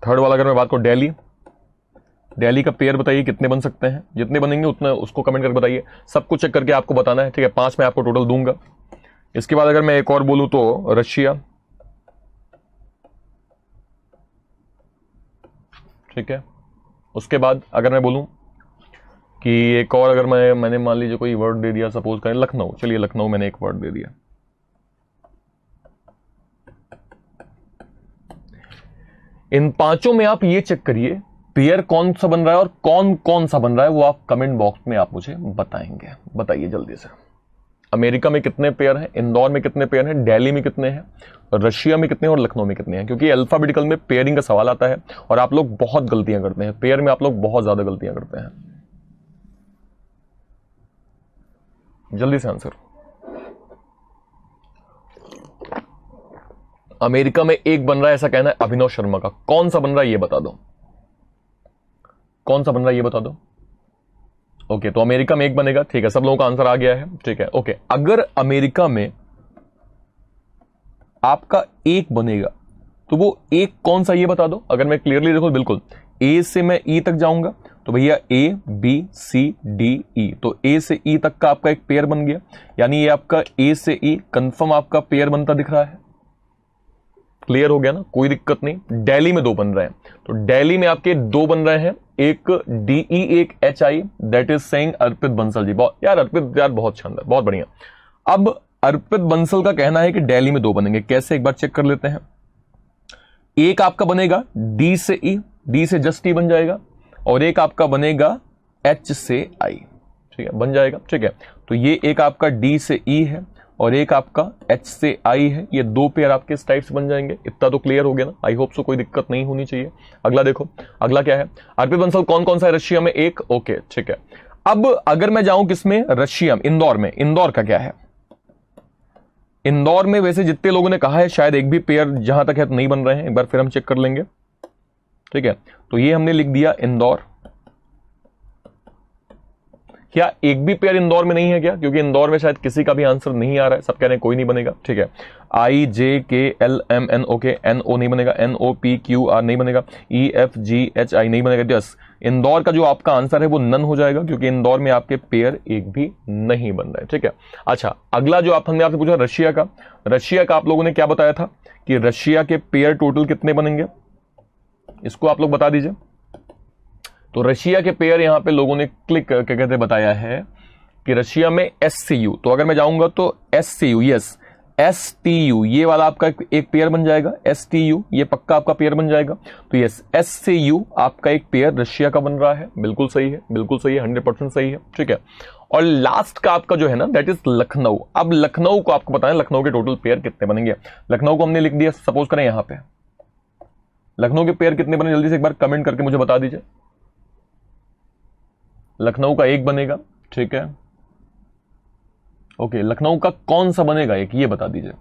थर्ड वाला अगर मैं बात करूं दिल्ली, दिल्ली का पेयर बताइए कितने बन सकते हैं, जितने बनेंगे उतना उसको कमेंट करके बताइए, सब कुछ चेक करके आपको बताना है, ठीक है। 5 मैं आपको टोटल दूंगा। इसके बाद अगर मैं एक और बोलूं तो रशिया, ठीक है। उसके बाद अगर मैं बोलूं कि एक और, अगर मैंने मान लीजिए कोई वर्ड दे दिया, सपोज करें लखनऊ, चलिए लखनऊ मैंने एक वर्ड दे दिया। इन 5 में आप ये चेक करिए पेयर कौन सा बन रहा है और कौन कौन सा बन रहा है, वो आप कमेंट बॉक्स में आप मुझे बताएंगे। बताइए जल्दी से, अमेरिका में कितने पेयर हैं, इंदौर में कितने पेयर हैं, दिल्ली में कितने हैं, रशिया में कितने हैं और लखनऊ में कितने हैं। क्योंकि अल्फाबेटिकल में पेयरिंग का सवाल आता है और आप लोग बहुत गलतियां करते हैं, पेयर में आप लोग बहुत ज्यादा गलतियां करते हैं। जल्दी से आंसर। अमेरिका में एक बन रहा है ऐसा कहना है अभिनव शर्मा का, कौन सा बन रहा है ये बता दो, कौन सा बन रहा है ये बता दो। ओके, तो अमेरिका में एक बनेगा, ठीक है, सब लोगों का आंसर आ गया है, ठीक है। ओके, अगर अमेरिका में आपका एक बनेगा तो वो एक कौन सा ये बता दो। अगर मैं क्लियरली देखो, बिल्कुल ए से मैं ई तक जाऊंगा तो भैया A B C D E, तो A से E तक का आपका एक पेयर बन गया, यानी ये आपका A से E कंफर्म आपका पेयर बनता दिख रहा है। क्लियर हो गया ना, कोई दिक्कत नहीं। दिल्ली में 2 बन रहे हैं, तो दिल्ली में आपके 2 बन रहे हैं, एक DE एक HI, that is saying Arpit Bansal ji. बहुत यार अर्पित यार, बहुत शानदार, बहुत बढ़िया। अब अर्पित बंसल का कहना है कि दिल्ली में 2 बनेंगे, कैसे एक बार चेक कर लेते हैं। एक आपका बनेगा डी से ई, डी से जस्ट ई बन जाएगा, और एक आपका बनेगा एच से आई, ठीक है, बन जाएगा, ठीक है। तो ये एक आपका डी से ई है और एक आपका एच से आई है, ये दो पेयर आपके इस टाइप से बन जाएंगे। इतना तो क्लियर हो गया ना, आई होप सो, कोई दिक्कत नहीं होनी चाहिए। अगला देखो, अगला क्या है, अर्पित बंसल कौन कौन सा है रशिया में, एक, ओके, ठीक है। अब अगर मैं जाऊं किसमें, रशिया, इंदौर में, इंदौर का क्या है, इंदौर में वैसे जितने लोगों ने कहा है शायद एक भी पेयर जहां तक है तो नहीं बन रहे हैं, एक बार फिर हम चेक कर लेंगे, ठीक है। तो ये हमने लिख दिया इंदौर, क्या एक भी पेयर इंदौर में नहीं है क्या, क्योंकि इंदौर में शायद किसी का भी आंसर नहीं आ रहा है, सब कह रहे हैं कोई नहीं बनेगा, ठीक है। I J K L M N, okay, N O नहीं बनेगा, N O P Q R नहीं बनेगा, ई एफ जी एच आई नहीं बनेगा, यस, इंदौर का जो आपका आंसर है वो नन हो जाएगा, क्योंकि इंदौर में आपके पेयर एक भी नहीं बन रहे, ठीक है। अच्छा, अगला जो हमने आपसे पूछा रशिया का, रशिया का आप लोगों ने क्या बताया था कि रशिया के पेयर टोटल कितने बनेंगे, इसको आप लोग बता दीजिए। तो रशिया के पेयर यहां पे लोगों ने क्लिक क्या कहते बताया है कि रशिया में SCU, तो अगर मैं जाऊंगा तो SCU, यस, STU ये वाला आपका एक पेयर बन जाएगा, STU ये पक्का आपका पेयर बन जाएगा। तो यस, SCU आपका एक पेयर रशिया का बन रहा है, बिल्कुल सही है, बिल्कुल सही है, 100% सही है, ठीक है। और लास्ट का आपका जो है ना, दैट इज लखनऊ। अब लखनऊ को आपको बताना है लखनऊ के टोटल पेयर कितने बनेंगे। लखनऊ को हमने लिख दिया, सपोज करें यहां पे लखनऊ के पेयर कितने बने, जल्दी से एक बार कमेंट करके मुझे बता दीजिए। लखनऊ का एक बनेगा, ठीक है, ओके, लखनऊ का कौन सा बनेगा एक, ये बता दीजिए।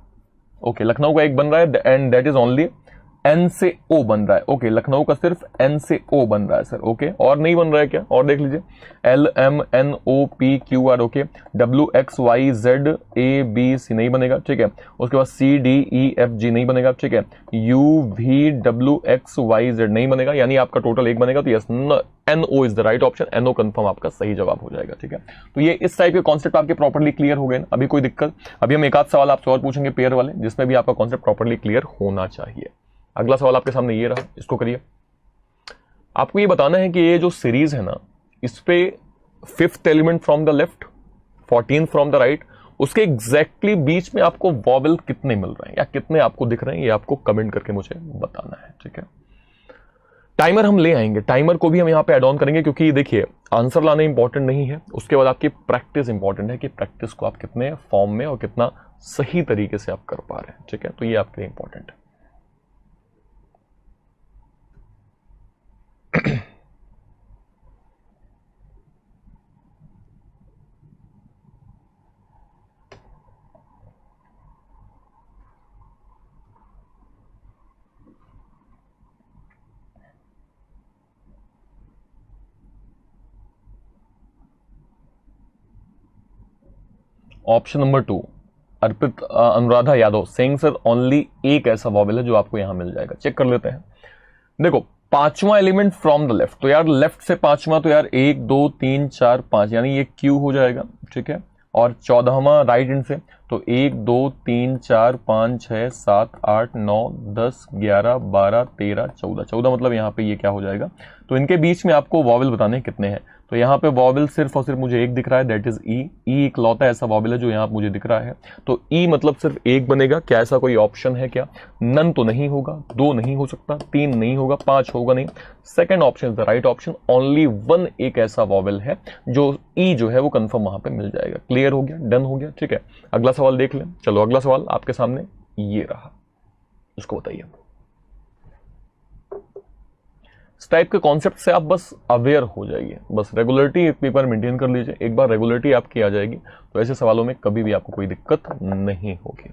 ओके, लखनऊ का एक बन रहा है and that is only an से ओ बन रहा है, ओके, लखनऊ का सिर्फ एन से ओ बन रहा है सर, ओके, और नहीं बन रहा है क्या, और देख लीजिए, L M N O P Q R, okay, W X Y Z A B C नहीं बनेगा, ठीक है, उसके बाद सी डी ई एफ जी नहीं बनेगा, ठीक है, U V W X Y Z नहीं बनेगा, यानी आपका टोटल एक बनेगा। तो yes, N O is the right option, N O confirm आपका सही जवाब हो जाएगा, ठीक है। तो ये इस टाइप के कॉन्सेप्ट आपके प्रॉपर्ली क्लियर हो गए ना, अभी कोई दिक्कत, अभी हम एक आध सवाल आपसे और पूछेंगे पेयर वाले, जिसमें भी आपका कॉन्सेप्ट प्रॉपर्ली क्लियर होना चाहिए। अगला सवाल आपके सामने ये रहा, इसको करिए। आपको ये बताना है कि ये जो सीरीज है ना, इस पे 5th element from the left, 14th from the right, उसके एग्जैक्टली बीच में आपको वॉवेल कितने मिल रहे हैं या कितने आपको दिख रहे हैं, ये आपको कमेंट करके मुझे बताना है, ठीक है। टाइमर हम ले आएंगे, टाइमर को भी हम यहां पे ऐड ऑन करेंगे, क्योंकि देखिए आंसर लाना इंपॉर्टेंट नहीं है, उसके बाद आपकी प्रैक्टिस इंपॉर्टेंट है कि प्रैक्टिस को आप कितने फॉर्म में और कितना सही तरीके से आप कर पा रहे हैं, ठीक है। तो ये आपके लिए इंपॉर्टेंट है। Option number 2, Arpit Anuradha Yadav saying sir only एक ऐसा वॉवेल है जो आपको यहां मिल जाएगा। चेक कर लेते हैं। देखो, पांचवा एलिमेंट फ्रॉम द लेफ्ट, तो यार लेफ्ट से पांचवा, तो यार 1 2 3 4 5, यानी ये क्यू हो जाएगा, ठीक है। और 14वां राइट हैंड से, तो 1 2 3 4 5 6 7 8 9 10 11 12 13 14, 14 मतलब यहाँ पे ये क्या हो जाएगा। तो इनके बीच में आपको वॉवेल बताने कितने हैं। तो यहाँ पे वॉवेल सिर्फ और सिर्फ मुझे एक दिख रहा है, दैट इज ई। ई इकलौता ऐसा वॉवेल है जो यहाँ मुझे दिख रहा है। तो ई मतलब सिर्फ एक बनेगा। क्या ऐसा कोई ऑप्शन है क्या? नन तो नहीं होगा, 2 नहीं हो सकता, 3 नहीं होगा, 5 होगा नहीं। Second option is the right option, only 1 एक ऐसा वॉवेल है जो ई जो है वो कंफर्म वहां पे मिल जाएगा। क्लियर हो गया, डन हो गया, ठीक है। अगला सवाल देख लें। चलो अगला सवाल आपके सामने ये रहा, इसको बताइए। इस टाइप के कॉन्सेप्ट से आप बस अवेयर हो जाइए, बस रेगुलरिटी एक पेपर मेंटेन कर लीजिए। एक बार रेगुलरिटी आपकी आ जाएगी तो ऐसे सवालों में कभी भी आपको कोई दिक्कत नहीं होगी।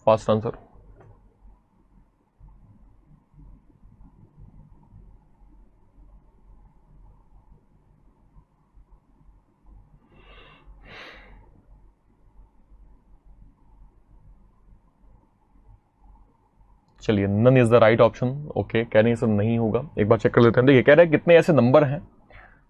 Fast answer. चलिए, none is the right option. Okay, कह रहे हैं सर नहीं होगा, एक बार चेक कर लेते हैं। देखिए कह रहे हैं कितने ऐसे नंबर हैं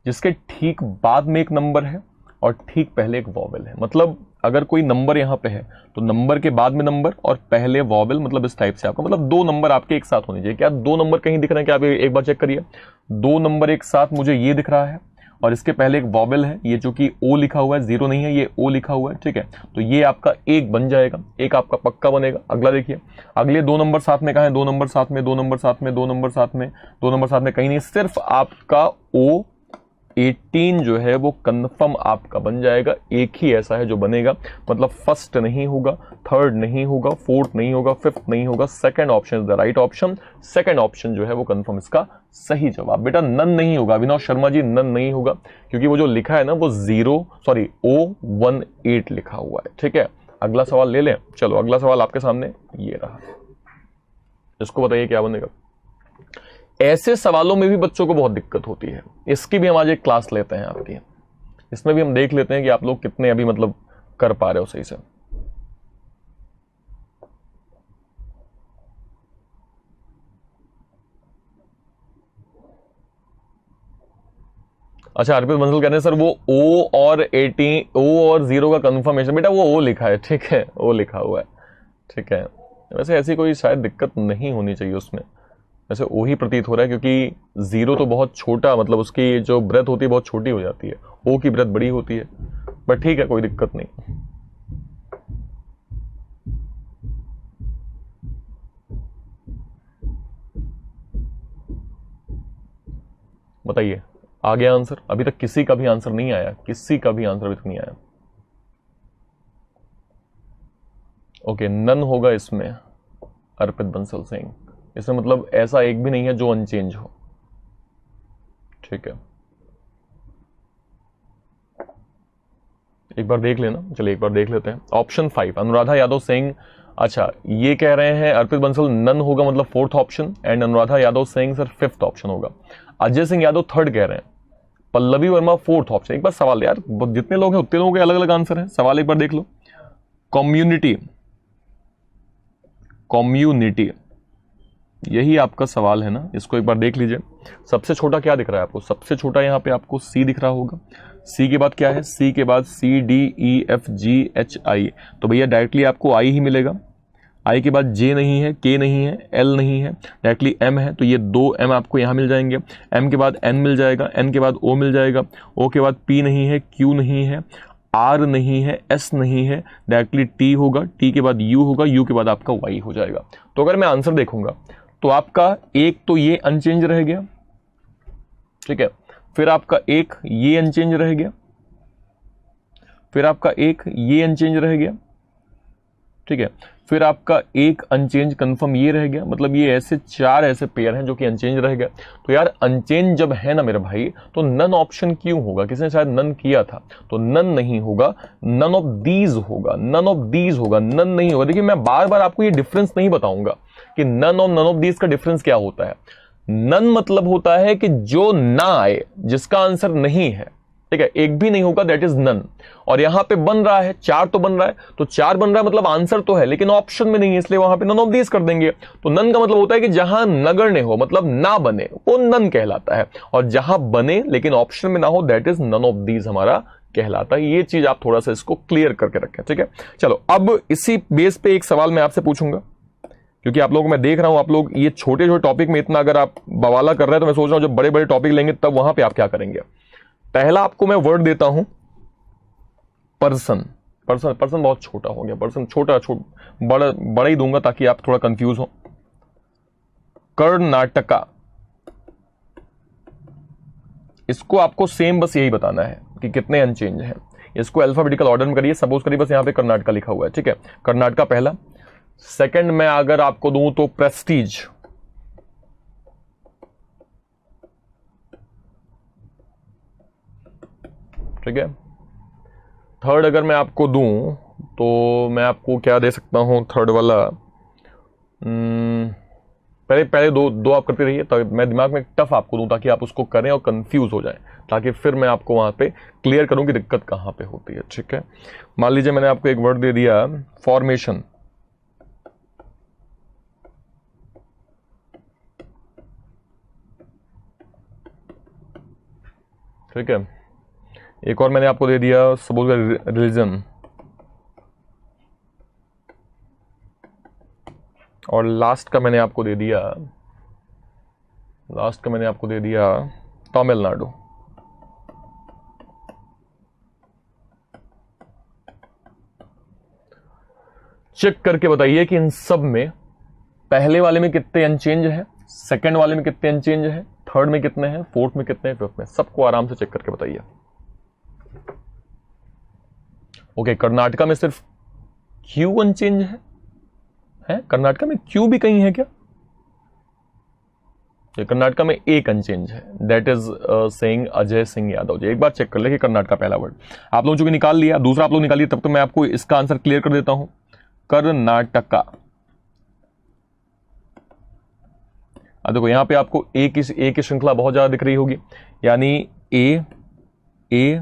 जिसके ठीक बाद में एक नंबर है और ठीक पहले एक वॉवेल है। मतलब अगर कोई नंबर यहां पे है तो नंबर के बाद में नंबर और पहले वॉवेल, मतलब इस टाइप से आपका, मतलब 2 नंबर आपके एक साथ होने चाहिए। क्या 2 नंबर कहीं दिख रहे हैं क्या? आप एक बार चेक करिए। 2 नंबर एक साथ मुझे ये दिख रहा है और इसके पहले एक वॉवेल है, ये जो कि ओ लिखा हुआ है, जीरो नहीं है, ये ओ लिखा हुआ है, ठीक है। तो ये आपका एक बन जाएगा, एक आपका पक्का बनेगा। अगला देखिए, अगले दो नंबर साथ में कहाँ है, दो नंबर साथ में, दो नंबर साथ में, दो नंबर साथ में, दो नंबर साथ में कहीं नहीं, सिर्फ आपका ओ 18 जो है वो कंफर्म आपका बन जाएगा। एक ही ऐसा है जो बनेगा, मतलब फर्स्ट नहीं होगा, थर्ड नहीं होगा, फोर्थ नहीं होगा, फिफ्थ नहीं होगा, second option is the right option. Second option जो है वो कंफर्म इसका सही जवाब। बेटा नन नहीं होगा, अविनाश शर्मा जी, नन नहीं होगा, क्योंकि वो जो लिखा है ना वो O18 लिखा हुआ है, ठीक है। अगला सवाल ले लें, चलो अगला सवाल आपके सामने ये रहा, इसको बताइए क्या बनेगा। ऐसे सवालों में भी बच्चों को बहुत दिक्कत होती है, इसकी भी हम आज एक क्लास लेते हैं आपकी, इसमें भी हम देख लेते हैं कि आप लोग कितने अभी मतलब कर पा रहे हो सही से। अच्छा, अर्पित बंसल कह रहे हैं सर वो O और 18 O और 0 का कंफर्मेशन, बेटा वो O लिखा है, ठीक है, O लिखा हुआ है, ठीक है। वैसे ऐसी कोई शायद दिक्कत नहीं होनी चाहिए उसमें, वैसे O ही प्रतीत हो रहा है, क्योंकि 0 तो बहुत छोटा, मतलब उसकी जो ब्रेथ होती है बहुत छोटी हो जाती है, O की ब्रेथ बड़ी होती है, बट ठीक है कोई दिक्कत नहीं। बताइए आ गया आंसर? अभी तक किसी का भी आंसर नहीं आया, किसी का भी आंसर अभी तक नहीं आया। ओके, नन होगा इसमें, अर्पित बंसल सिंह, इसमें मतलब ऐसा एक भी नहीं है जो अनचेंज हो, ठीक है। एक बार देख लेना, चलिए एक बार देख लेते हैं। ऑप्शन 5 अनुराधा यादव सिंह, अच्छा ये कह रहे हैं अर्पित बंसल नन होगा मतलब fourth option, and Anuradha Yadav Singh sir fifth option होगा। अजय सिंह यादव थर्ड कह रहे हैं, पल्लवी वर्मा फोर्थ ऑप्शन। एक बार सवाल यार, जितने लोग हैं उतने लोगों के अलग अलग आंसर हैं, सवाल एक बार देख लो। कम्युनिटी, कम्युनिटी यही आपका सवाल है ना, इसको एक बार देख लीजिए। सबसे छोटा क्या दिख रहा है आपको? सबसे छोटा यहाँ पे आपको सी दिख रहा होगा। सी के बाद क्या है? सी के बाद C D E F G H I, तो भैया डायरेक्टली आपको I ही मिलेगा। I के बाद J नहीं है, K नहीं है, L नहीं है, डायरेक्टली M है, तो ये दो M आपको यहाँ मिल जाएंगे। M के बाद N मिल जाएगा, N के बाद O मिल जाएगा, O के बाद P नहीं है, Q नहीं है, R नहीं है, S नहीं है, डायरेक्टली T होगा, T के बाद U होगा, U के बाद आपका Y हो जाएगा। तो अगर मैं आंसर देखूंगा तो आपका एक तो ये अनचेंज रह गया, ठीक है, फिर आपका एक ये अनचेंज रह गया, फिर आपका एक ये अनचेंज रह गया, ठीक है, फिर आपका एक अनचेंज कंफर्म ये रह गया, मतलब ये ऐसे चार ऐसे पेयर हैं जो कि अनचेंज रह गया। तो यार अनचेंज जब है ना मेरे भाई, तो नन ऑप्शन क्यों होगा? किसने शायद नन किया था, तो नन नहीं होगा, नन ऑफ दीज होगा, नन ऑफ दीज होगा, नन नहीं होगा। देखिए मैं बार बार आपको ये डिफरेंस नहीं बताऊंगा कि नन और नन ऑफ दीज का डिफरेंस क्या होता है। नन मतलब होता है कि जो ना आए, जिसका आंसर नहीं है, ठीक है, एक भी नहीं होगा, दैट इज नन। और यहां पे बन रहा है चार, तो बन रहा है, तो चार बन रहा है मतलब आंसर तो है, लेकिन ऑप्शन में नहीं है, इसलिए वहां पे नन ऑफ दीज कर देंगे। तो नन का मतलब होता है कि जहां नगण्य हो, मतलब ना बने, वो नन कहलाता है, और जहां बने लेकिन ऑप्शन में ना हो, that is none of these हमारा कहलाता है। ये चीज आप थोड़ा सा इसको क्लियर करके रखें, ठीक है। चलो अब इसी बेस पे एक सवाल मैं आपसे पूछूंगा, क्योंकि आप लोग मैं देख रहा हूं आप लोग ये छोटे छोटे टॉपिक में इतना अगर आप बवाला कर रहे हैं, तो मैं सोच रहा हूं जब बड़े बड़े टॉपिक लेंगे तब वहां पे आप क्या करेंगे। पहला आपको मैं वर्ड देता हूं पर्सन। पर्सन, पर्सन बहुत छोटा हो गया, पर्सन छोटा बड़ा बड़ा ही दूंगा ताकि आप थोड़ा कंफ्यूज हो। कर्नाटका, इसको आपको सेम बस यही बताना है कि कितने अनचेंज हैं। इसको अल्फाबेटिकल ऑर्डर में करिए। सपोज करिए बस यहां पे कर्नाटका लिखा हुआ है, ठीक है, कर्नाटका पहला। सेकंड में अगर आपको दूं तो प्रेस्टीज, ठीक है। थर्ड अगर मैं आपको दूं तो मैं आपको क्या दे सकता हूं थर्ड वाला, पहले पहले दो आप करते रहिए, तो मैं दिमाग में टफ आपको दूं ताकि आप उसको करें और कंफ्यूज हो जाएं, ताकि फिर मैं आपको वहां पे क्लियर करूं कि दिक्कत कहां पे होती है, ठीक है। मान लीजिए मैंने आपको एक वर्ड दे दिया फॉर्मेशन, ठीक है। एक और मैंने आपको दे दिया सपोज रिलीजन, और लास्ट का मैंने आपको दे दिया तमिलनाडु, चेक करके बताइए कि इन सब में पहले वाले में कितने अनचेंज है, सेकंड वाले में कितने अनचेंज है, थर्ड में कितने हैं, फोर्थ में कितने हैं, फिफ्थ में, सबको आराम से चेक करके बताइए। ओके, कर्नाटका में सिर्फ क्यू अनचेंज है? कर्नाटका में क्यू भी कहीं है क्या? कर्नाटका में एक अनचेंज है, that is saying Ajay Singh Yadav ji. एक बार चेक कर ले कि कर्नाटका पहला वर्ड आप लोगों को निकाल लिया, दूसरा आप लोग निकालिए, तब तो मैं आपको इसका आंसर क्लियर कर देता हूं। कर्नाटका, देखो यहां पे आपको ए की श्रृंखला बहुत ज्यादा दिख रही होगी, यानी ए ए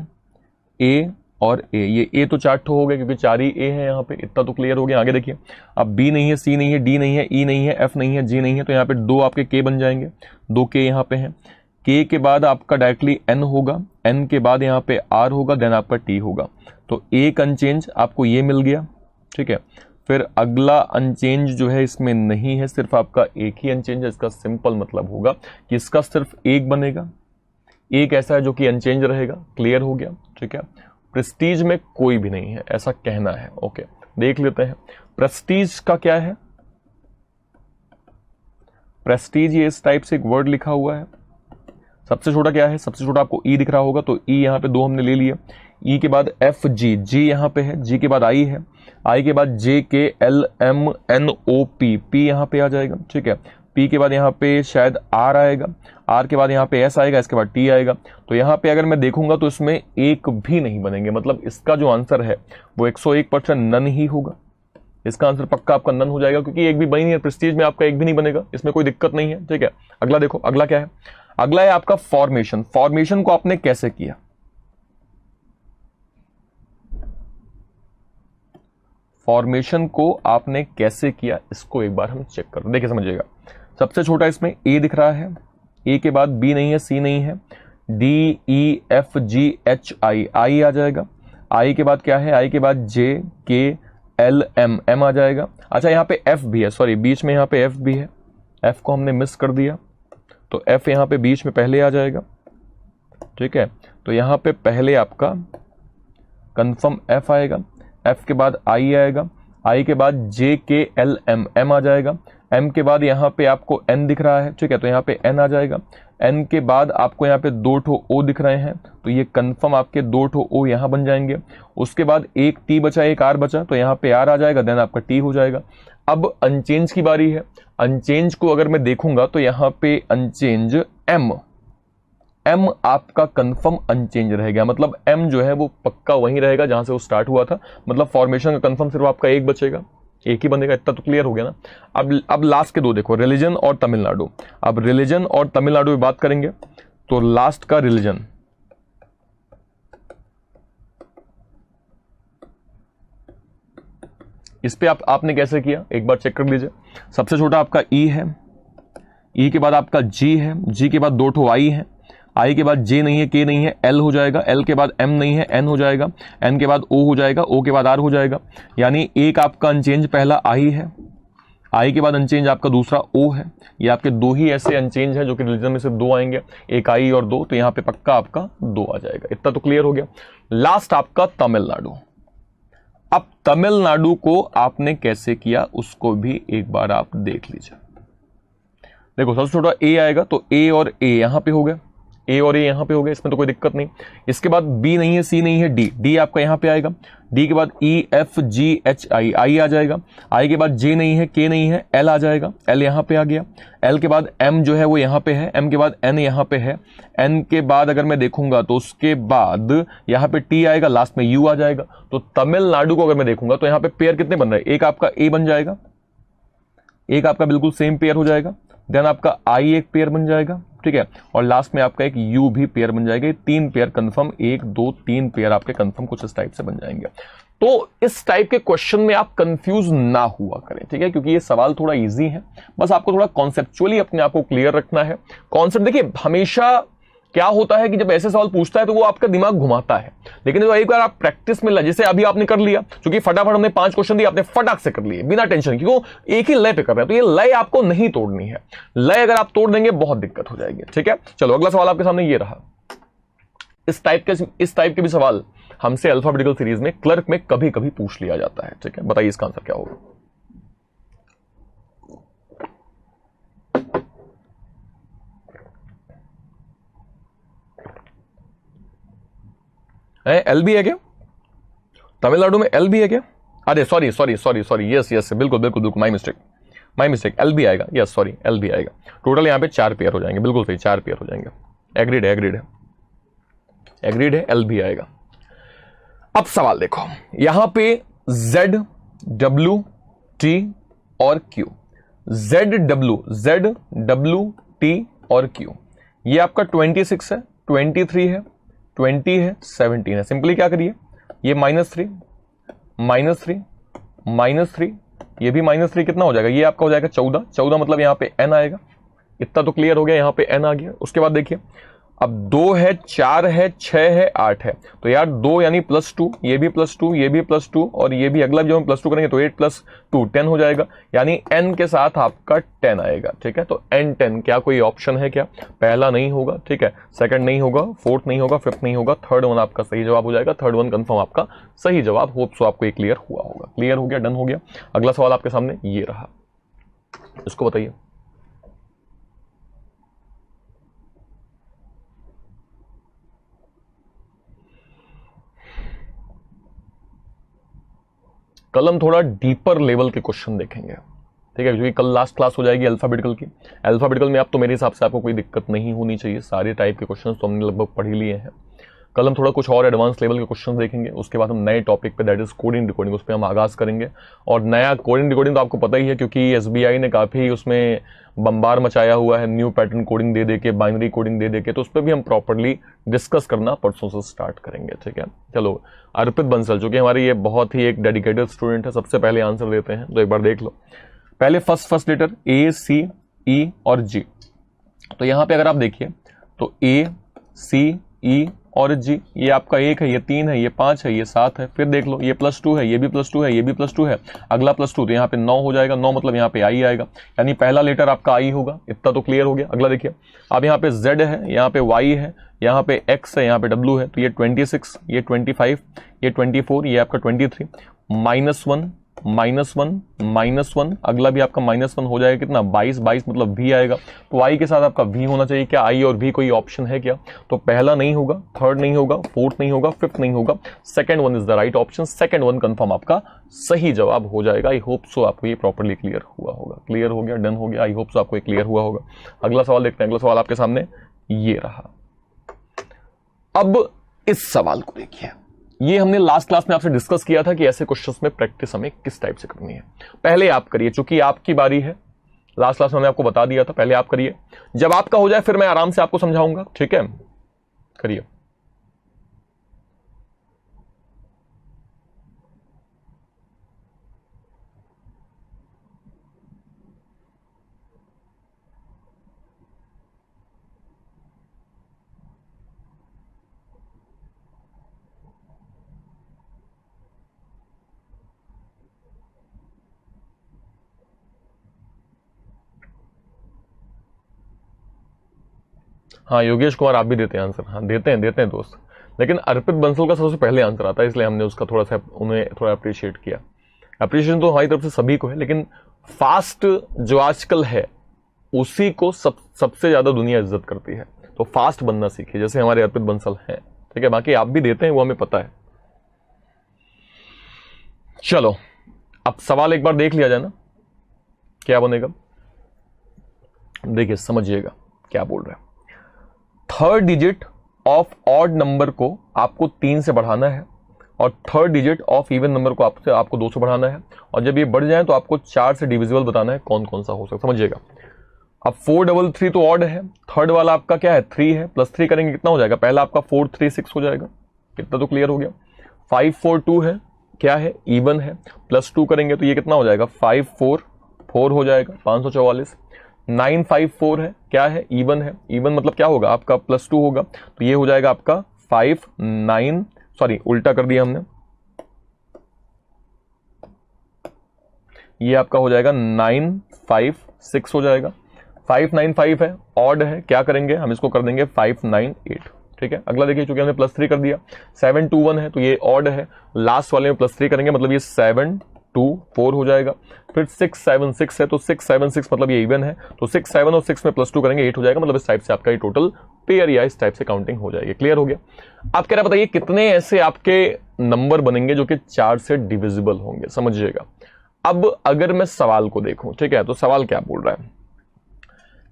ए और ए, ये ए तो 4 ठो हो गए क्योंकि 4 ही ए है यहाँ पे, इतना तो क्लियर हो गया। आगे देखिए, अब बी नहीं है, सी नहीं है, डी नहीं है, ई नहीं है, एफ नहीं है, जी नहीं है, तो यहाँ पे 2 आपके के बन जाएंगे, 2 के यहाँ पे हैं। के के बाद आपका डायरेक्टली एन होगा, एन के बाद यहाँ पे आर होगा, देन आपका टी होगा, तो एक अनचेंज आपको ये मिल गया, ठीक है। फिर अगला अनचेंज जो है इसमें नहीं है, सिर्फ आपका एक ही अनचेंज है। इसका सिंपल मतलब होगा कि इसका सिर्फ एक बनेगा, एक ऐसा है जो कि अनचेंज रहेगा, क्लियर हो गया, ठीक है। प्रेस्टीज में कोई भी नहीं है, ऐसा कहना है। ओके, देख लेते हैं प्रेस्टीज का क्या है। प्रेस्टीज ये इस टाइप से एक वर्ड लिखा हुआ है, सबसे छोटा क्या है, सबसे छोटा आपको ई दिख रहा होगा, तो ई यहाँ पे 2 हमने ले लिए। ई के बाद एफ जी, जी यहाँ पे है, जी के बाद आई है, आई के बाद J K L M N O P, P यहाँ पे आ जाएगा, ठीक है। पी के बाद यहाँ पे शायद आर आएगा, आर के बाद यहाँ पे एस आएगा, इसके बाद टी आएगा। तो यहाँ पे अगर मैं देखूंगा तो इसमें एक भी नहीं बनेंगे, मतलब इसका जो आंसर है वो 101% नन ही होगा। इसका आंसर पक्का आपका नन हो जाएगा क्योंकि एक भी बनी नहीं है। प्रेस्टीज में आपका एक भी नहीं बनेगा, इसमें कोई दिक्कत नहीं है, ठीक है। अगला देखो, अगला क्या है, अगला है आपका फॉर्मेशन। फॉर्मेशन को आपने कैसे किया, फॉर्मेशन को आपने कैसे किया, इसको एक बार हम चेक कर, देखिए समझिएगा। सबसे छोटा इसमें ए दिख रहा है, ए के बाद बी नहीं है, सी नहीं है, D E F G H I, I आ जाएगा। आई के बाद क्या है, आई के बाद J K L M, M आ जाएगा। अच्छा यहाँ पे एफ भी है, सॉरी बीच में यहाँ पे एफ भी है, एफ को हमने मिस कर दिया, तो एफ यहाँ पे बीच में पहले आ जाएगा, ठीक है। तो यहाँ पे पहले आपका कंफर्म एफ आएगा, एफ के बाद आई आएगा, आई के बाद J K L M, M आ जाएगा। एम के बाद यहाँ पे आपको एन दिख रहा है, ठीक है, तो यहाँ पे एन आ जाएगा। एन के बाद आपको यहाँ पे 2 ठो ओ दिख रहे हैं, तो ये कंफर्म आपके 2 ठो ओ यहाँ बन जाएंगे। उसके बाद एक टी बचा, एक आर बचा, तो यहाँ पे आर आ जाएगा, देन आपका टी हो जाएगा। अब अनचेंज की बारी है। अनचेंज को अगर मैं देखूंगा तो यहाँ पे अनचेंज एम, एम आपका कंफर्म अनचेंज रहेगा, मतलब एम जो है वो पक्का वहीं रहेगा जहां से वो स्टार्ट हुआ था, मतलब फॉर्मेशन का कंफर्म सिर्फ आपका एक बचेगा, एक ही बनेगा। इतना तो क्लियर हो गया ना। अब लास्ट के 2 देखो, रिलीजन और तमिलनाडु। अब रिलीजन और तमिलनाडु की बात करेंगे तो लास्ट का रिलीजन, इस पे आपने कैसे किया एक बार चेक कर लीजिए। सबसे छोटा आपका ई है, ई के बाद आपका जी है, जी के बाद 2 ठो आई है, आई के बाद जे नहीं है, के नहीं है, एल हो जाएगा, एल के बाद एम नहीं है, एन हो जाएगा, एन के बाद ओ हो जाएगा, ओ के बाद आर हो जाएगा। यानी एक आपका अनचेंज पहला आई है, आई के बाद अनचेंज आपका दूसरा ओ है। ये आपके 2 ही ऐसे अनचेंज है जो कि रिलीजन में सिर्फ 2 आएंगे, एक आई और 2, तो यहाँ पे पक्का आपका 2 आ जाएगा। इतना तो क्लियर हो गया। लास्ट आपका तमिलनाडु। अब तमिलनाडु को आपने कैसे किया उसको भी एक बार आप देख लीजिए। देखो सबसे छोटा ए आएगा, तो ए और ए यहां पे हो गया, ए और ए यहां पे हो गया, इसमें तो कोई दिक्कत नहीं। इसके बाद बी नहीं है, सी नहीं है, डी, डी आपका यहां पे आएगा। डी के बाद ई F G H I, I आ जाएगा। आई के बाद जे नहीं है, के नहीं है, एल आ जाएगा, एल यहां पे आ गया। एल के बाद एम जो है वो यहां पे है, एम के बाद एन यहां पे है। एन के बाद अगर मैं देखूंगा तो उसके बाद यहां पे टी आएगा, लास्ट में यू आ जाएगा। तो तमिलनाडु को अगर मैं देखूंगा तो यहां पे पेयर कितने बन रहे हैं, एक आपका ए बन जाएगा, एक आपका बिल्कुल सेम पेयर हो जाएगा, देन आपका आई एक पेयर बन जाएगा, ठीक है, और लास्ट में आपका एक यू भी पेयर बन जाएगा। 3 पेयर कंफर्म, 1 2 3 पेयर आपके कंफर्म कुछ इस टाइप से बन जाएंगे। तो इस टाइप के क्वेश्चन में आप कंफ्यूज ना हुआ करें, ठीक है, क्योंकि ये सवाल थोड़ा इजी है, बस आपको थोड़ा कॉन्सेप्चुअली अपने आप को क्लियर रखना है। कॉन्सेप्ट देखिए, हमेशा क्या होता है कि जब ऐसे सवाल पूछता है तो वो आपका दिमाग घुमाता है, लेकिन तो एक बार आप प्रैक्टिस में जैसे अभी आपने कर लिया, क्योंकि फटाफट हमने 5 क्वेश्चन दिए, आपने फटाक से कर लिए बिना टेंशन, क्योंकि एक ही लय पे कर रहे हैं, तो ये लय आपको नहीं तोड़नी है। लय अगर आप तोड़ देंगे बहुत दिक्कत हो जाएगी, ठीक है। चलो अगला सवाल आपके सामने ये रहा। इस टाइप के भी सवाल हमसे अल्फाबेटिकल सीरीज में क्लर्क में कभी कभी पूछ लिया जाता है। ठीक है, बताइए इसका आंसर क्या होगा। एल भी है क्या? तमिलनाडु में एल भी है क्या? अरे सॉरी, यस, बिल्कुल बिल्कुल बिल्कुल, माई मिस्टेक, एल भी आएगा, यस सॉरी, एल भी आएगा। टोटल यहां पे 4 पेयर हो जाएंगे, बिल्कुल सही, 4 पेयर हो जाएंगे। एग्रीड है, एल भी आएगा। अब सवाल देखो, यहां पे Z, W, T और Q, Z W T और Q, ये आपका 26 है, 23 है, 20 है, 17 है। सिंपली क्या करिए, ये -3, ये भी -3, कितना हो जाएगा, ये आपका हो जाएगा 14 मतलब यहां पे n आएगा। इतना तो क्लियर हो गया, यहां पे n आ गया। उसके बाद देखिए, अब 2 है, 4 है, 6 है, 8 है, तो यार 2 यानी +2, ये भी +2, ये भी +2 और ये भी, अगला जब हम +2 करेंगे तो 8 + 2 10 हो जाएगा, यानी n के साथ आपका 10 आएगा। ठीक है, तो n 10, क्या कोई ऑप्शन है क्या? पहला नहीं होगा, ठीक है, सेकंड नहीं होगा, फोर्थ नहीं होगा, फिफ्थ नहीं होगा, थर्ड वन आपका सही जवाब हो जाएगा। थर्ड वन कंफर्म आपका सही जवाब। होप सो आपको ये क्लियर हुआ होगा। क्लियर हो गया, डन हो गया। अगला सवाल आपके सामने ये रहा, इसको बताइए। कल हम थोड़ा डीपर लेवल के क्वेश्चन देखेंगे। ठीक है, क्योंकि कल लास्ट क्लास हो जाएगी अल्फाबेटिकल की। अल्फाबेटिकल में आप तो मेरे हिसाब से आपको कोई दिक्कत नहीं होनी चाहिए, सारे टाइप के क्वेश्चन तो हमने लगभग पढ़ ही लिए हैं। कल हम थोड़ा कुछ और एडवांस लेवल के क्वेश्चन देखेंगे, उसके बाद हम नए टॉपिक पे, दैट इज कोडिंग डिकोडिंग, उस पर हम आगाज करेंगे। और नया कोडिंग डिकोडिंग तो आपको पता ही है, क्योंकि एसबीआई ने काफ़ी उसमें बम्बार मचाया हुआ है, न्यू पैटर्न कोडिंग दे के, बाइनरी कोडिंग दे के, तो उस पर भी हम प्रॉपरली डिस्कस करना परसों से स्टार्ट करेंगे। ठीक है, चलो अर्पित बंसल, जो कि हमारी ये बहुत ही एक डेडिकेटेड स्टूडेंट है, सबसे पहले आंसर देते हैं, तो एक बार देख लो। पहले first letter A, C, E और G, तो यहां पे अगर आप देखिए तो A, C, E और G, ये आपका 1 है, ये 3 है, ये 5 है, ये 7 है। फिर देख लो, ये +2 है, ये भी +2 है, ये भी +2 है, अगला +2, तो यहाँ पे 9 हो जाएगा। 9 मतलब यहाँ पे I आएगा, यानी पहला लेटर आपका I होगा। इतना तो क्लियर हो गया। अगला देखिए, अब यहाँ पे Z है, यहाँ पे Y है, यहाँ पे X है, यहाँ पे W है, तो ये 26, ये 25, ये 24, ये आपका 23, -1, अगला भी आपका -1 हो जाएगा, कितना, 22 मतलब V आएगा। तो I के साथ आपका V होना चाहिए। क्या I और V कोई ऑप्शन है क्या? तो पहला नहीं होगा, थर्ड नहीं होगा, फोर्थ नहीं होगा, फिफ्थ नहीं होगा, second one is the right option. Second one confirm आपका सही जवाब हो जाएगा। आई होप सो आपको ये प्रॉपर्ली क्लियर हुआ होगा। क्लियर हो गया, डन हो गया। आई होप सो आपको ये क्लियर हुआ होगा। अगला सवाल देखते हैं। अगला सवाल आपके सामने ये रहा। अब इस सवाल को देखिए, ये हमने लास्ट क्लास में आपसे डिस्कस किया था कि ऐसे क्वेश्चंस में प्रैक्टिस हमें किस टाइप से करनी है। पहले आप करिए, चूंकि आपकी बारी है। लास्ट क्लास में मैंने आपको बता दिया था, पहले आप करिए, जब आपका हो जाए फिर मैं आराम से आपको समझाऊंगा। ठीक है, करिए। हाँ योगेश कुमार, आप भी देते हैं आंसर? हाँ देते हैं दोस्त, लेकिन अर्पित बंसल का सबसे पहले आंसर आता है, इसलिए हमने उसका थोड़ा सा उन्हें थोड़ा अप्रिशिएट किया। अप्रिशिएशन तो हमारी तरफ से सभी को है, लेकिन फास्ट जो आजकल है उसी को सबसे ज्यादा दुनिया इज्जत करती है। तो फास्ट बनना सीखिए, जैसे हमारे अर्पित बंसल हैं। ठीक है, बाकी आप भी देते हैं, वो हमें पता है। चलो अब सवाल एक बार देख लिया जाए ना, क्या बनेगा, देखिए समझिएगा क्या बोल रहे हैं। Third digit of odd number को आपको 3 से बढ़ाना है, और third digit of even number को आपको 2 से बढ़ाना है, और जब ये बढ़ जाए तो आपको 4 से डिविजिबल बताना है कौन कौन सा हो सकता है। समझिएगा, अब 433 तो ऑड है, थर्ड वाला आपका क्या है, 3 है, +3 करेंगे कितना हो जाएगा, पहला आपका 436 हो जाएगा। कितना तो क्लियर हो गया। 542 है, क्या है, इवन है, +2 करेंगे तो ये कितना हो जाएगा, 544 हो जाएगा, 544। 954 है, क्या है, इवन है, इवन मतलब क्या होगा आपका +2 होगा, तो ये हो जाएगा आपका 59, सॉरी उल्टा कर दिया हमने, ये आपका हो जाएगा 956 हो जाएगा। 595 है, ऑड है, क्या करेंगे हम, इसको कर देंगे 598। ठीक है। अगला देखिए, चूंकि हमने +3 कर दिया, 7 2 1 है तो ये ऑड है, लास्ट वाले में +3 करेंगे मतलब ये 7 2 4 हो जाएगा। फिर 6 7 6 है तो 6 7 6 मतलब ये इवन है, तो 6 7 और 6 में +2 करेंगे 8 हो जाएगा। मतलब इस टाइप से आपका ये टोटल पेयर या इस टाइप से काउंटिंग हो जाएगी। क्लियर हो गया। आप कह रहे बताइए कितने ऐसे आपके नंबर बनेंगे जो कि 4 से डिविजिबल होंगे, समझिएगा। अब अगर मैं सवाल को देखूं, ठीक है, तो सवाल क्या बोल रहा है,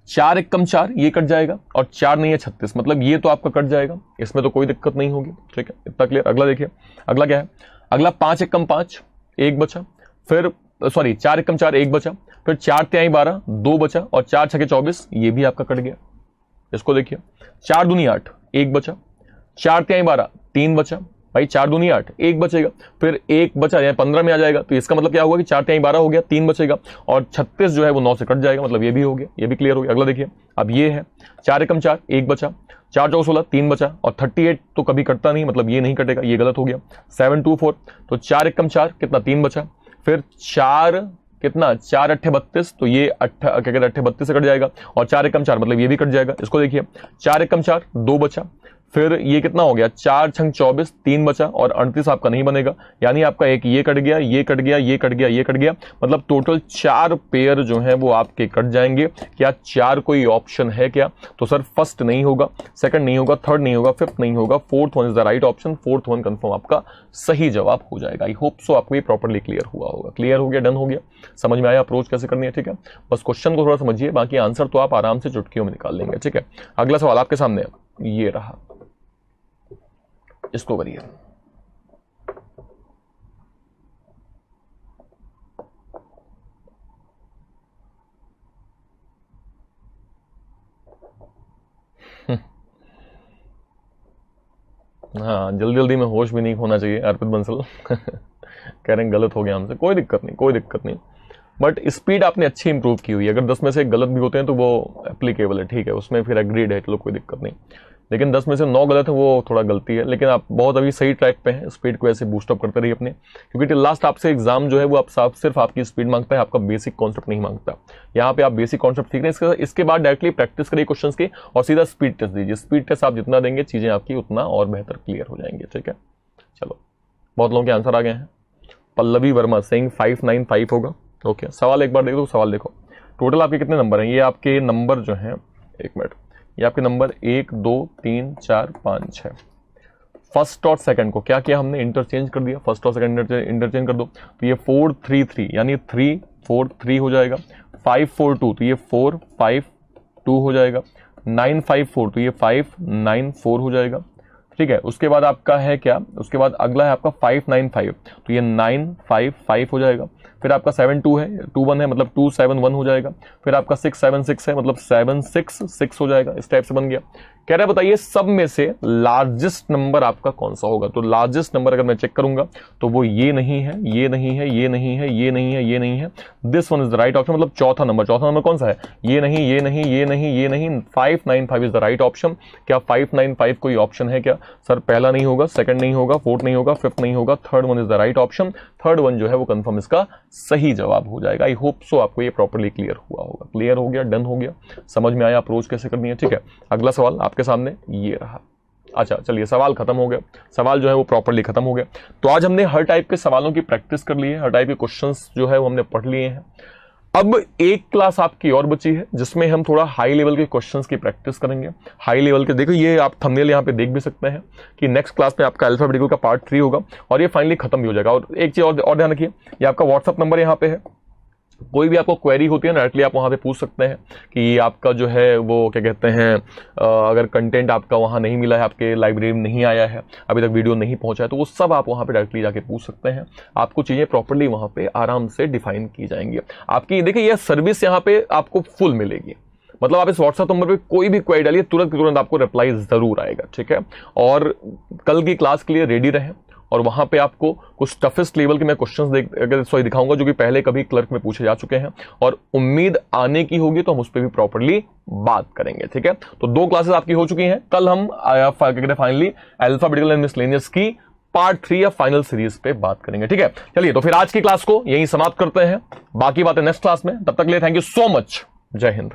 4 1 कम 4 ये कट जाएगा, और 4 नहीं है 36 मतलब ये तो आपका कट जाएगा, इसमें तो कोई दिक्कत नहीं होगी, ठीक है, इतना क्लियर। अगला देखिए, अगला क्या है, अगला 5 1 कम 5 1 बचा, फिर सॉरी 4 1 कम 4 1 बचा, फिर 4 3 12 2 बचा, और 4 6 24 ये भी आपका कट गया। इसको देखिए, 4 दूनी 8 1 बचा, 4 3 12 3 बचा, भाई 4 दूनी 8 1 बचेगा, फिर 1 बचा यानी 15 में आ जाएगा, तो इसका मतलब क्या हुआ कि 4 3 12 हो गया, 3 बचेगा, और 36 जो है वो 9 से कट जाएगा, मतलब ये भी हो गया, ये भी क्लियर हो गया। अगला देखिए, अब ये है 4 1 4 1 बचा, 4 4 16 3 बचा, और 38 तो कभी कटता नहीं, मतलब ये नहीं कटेगा, ये गलत हो गया। 7 2 4 तो 4 1 4 कितना 3 बचा, फिर 4 कितना 4 8 32 तो ये 32 से कट जाएगा, और 4 1 4 मतलब ये भी कट जाएगा। इसको देखिए, 4 1 4 2 बचा, फिर ये कितना हो गया 4 6 24 3 बचा, और 38 आपका नहीं बनेगा, यानी आपका एक ये कट गया, ये कट गया, ये कट गया, ये कट गया, मतलब टोटल 4 पेयर जो है वो आपके कट जाएंगे। क्या 4 कोई ऑप्शन है क्या? तो सर फर्स्ट नहीं होगा, सेकंड नहीं होगा, थर्ड नहीं होगा, फिफ्थ नहीं होगा, fourth one is the right option, fourth one confirm आपका सही जवाब हो जाएगा। आई होप सो आपको ये प्रॉपर्ली क्लियर हुआ होगा। क्लियर हो गया, डन हो गया, समझ में आया अप्रोच कैसे करनी है, ठीक है। बस क्वेश्चन को थोड़ा समझिए, बाकी आंसर तो आप आराम से चुटकियों में निकाल लेंगे, ठीक है। अगला सवाल आपके सामने ये रहा, इसको करिए। हाँ, जल्दी जल्दी में होश भी नहीं खोना चाहिए अर्पित बंसल कह रहे हैं गलत हो गया हमसे, कोई दिक्कत नहीं, कोई दिक्कत नहीं, बट स्पीड आपने अच्छी इंप्रूव की हुई है। अगर 10 में से गलत भी होते हैं तो वो एप्लीकेबल है, ठीक है, उसमें फिर एग्रीड है, चलो कोई दिक्कत नहीं। लेकिन 10 में से 9 गलत है, वो थोड़ा गलती है, लेकिन आप बहुत अभी सही ट्रैक पे हैं। स्पीड को ऐसे बूस्टअप करते रहिए अपने, क्योंकि लास्ट आपसे एग्जाम जो है वो आप सिर्फ आपकी स्पीड मांगता है, आपका बेसिक कॉन्सेप्ट नहीं मांगता। यहाँ पे आप बेसिक कॉन्सेप्ट सीख रहे हैं, इसके बाद डायरेक्टली प्रैक्टिस करिए क्वेश्चन की, और सीधा स्पीड टेस्ट दीजिए। स्पीड टेस्ट आप जितना देंगे चीजें आपकी उतना और बेहतर क्लियर हो जाएंगे, ठीक है। चलो, बहुत लोगों के आंसर आ गए हैं। पल्लवी वर्मा सिंह 595 होगा, ओके। सवाल एक बार देखो, सवाल देखो, टोटल आपके कितने नंबर हैं? ये आपके नंबर जो हैं, एक मिनट, ये आपके नंबर 1 2 3 4 5 6। फर्स्ट और सेकंड को क्या किया हमने? इंटरचेंज कर दिया, फर्स्ट और सेकंड इंटरचेंज कर दो, तो ये 4 3 3 यानी 3 4 3 हो जाएगा। 5 4 2 तो ये 4 5 2 हो जाएगा। 9 5 4 तो ये 5 9 4 हो जाएगा, ठीक है। उसके बाद आपका है क्या, उसके बाद अगला है आपका 5 9 5 तो ये 9 5 5 हो जाएगा। फिर आपका 7 2 है, 2 1 है मतलब 2 7 1 हो जाएगा। फिर आपका 6 7 6 है मतलब 7 6 6 हो जाएगा। इस टाइप से बन गया। कह रहा है बताइए सब में से लार्जेस्ट नंबर आपका कौन सा होगा? तो लार्जेस्ट नंबर अगर मैं चेक करूंगा तो वो ये नहीं है, ये नहीं है, ये नहीं है, ये नहीं है, ये नहीं है, this one is the right option. मतलब चौथा नंबर कौन सा है? ये नहीं, ये नहीं, ये नहीं, ये नहीं, 595 इज द राइट ऑप्शन। क्या 595 कोई ऑप्शन है क्या? सर पहला नहीं होगा, सेकंड नहीं होगा, फोर्थ नहीं होगा, फिफ्थ नहीं होगा, third one is the right option. Third one जो है वो कंफर्म इसका सही जवाब हो जाएगा। आई होप सो आपको ये प्रॉपर्ली क्लियर हुआ होगा। क्लियर हो गया, डन हो गया, समझ में आया अप्रोच कैसे करनी है, ठीक है। अगला सवाल आपके सामने ये रहा। अच्छा चलिए, सवाल खत्म हो गया, सवाल जो है वो प्रॉपर्ली खत्म हो गया। तो आज हमने हर टाइप के सवालों की प्रैक्टिस कर ली है, हर टाइप के क्वेश्चंस जो है वो हमने पढ़ लिए हैं। अब एक क्लास आपकी और बची है जिसमें हम थोड़ा हाई लेवल के क्वेश्चंस की प्रैक्टिस करेंगे। हाई लेवल के देखो, ये आप थंबनेल यहाँ पे देख भी सकते हैं कि नेक्स्ट क्लास में आपका अल्फाबेटिकल का पार्ट 3 होगा और ये फाइनली खत्म भी हो जाएगा। और एक चीज और ध्यान रखिए, ये आपका व्हाट्सअप नंबर यहाँ पे है, कोई भी आपको क्वेरी होती है ना डायरेक्टली आप वहाँ पे पूछ सकते हैं कि आपका जो है वो क्या कहते हैं, अगर कंटेंट आपका वहाँ नहीं मिला है, आपके लाइब्रेरी में नहीं आया है, अभी तक वीडियो नहीं पहुँचा है, तो वो सब आप वहाँ पे डायरेक्टली जाके पूछ सकते हैं। आपको चीज़ें प्रॉपर्ली वहाँ पे आराम से डिफाइन की जाएंगी। आपकी देखिए यह सर्विस यहाँ पे आपको फुल मिलेगी, मतलब आप इस व्हाट्सएप नंबर पे कोई भी क्वेरी डालिए, तुरंत आपको रिप्लाई जरूर आएगा, ठीक है। और कल की क्लास के लिए रेडी रहें, और वहां पे आपको कुछ टफेस्ट लेवल के मैं क्वेश्चंस दिखाऊंगा जो कि पहले कभी क्लर्क में पूछे जा चुके हैं, और उम्मीद आने की होगी तो हम उस पर भी प्रॉपर्ली बात करेंगे, ठीक है। तो 2 क्लासेस आपकी हो चुकी हैं। कल हम फाइनली अल्फाबेटिकल एंड मिसलेनियस की पार्ट 3 या फाइनल सीरीज पे बात करेंगे, ठीक है। चलिए तो फिर आज की क्लास को यहीं समाप्त करते हैं, बाकी बातें नेक्स्ट क्लास में। तब तक के लिए थैंक यू सो मच, जय हिंद।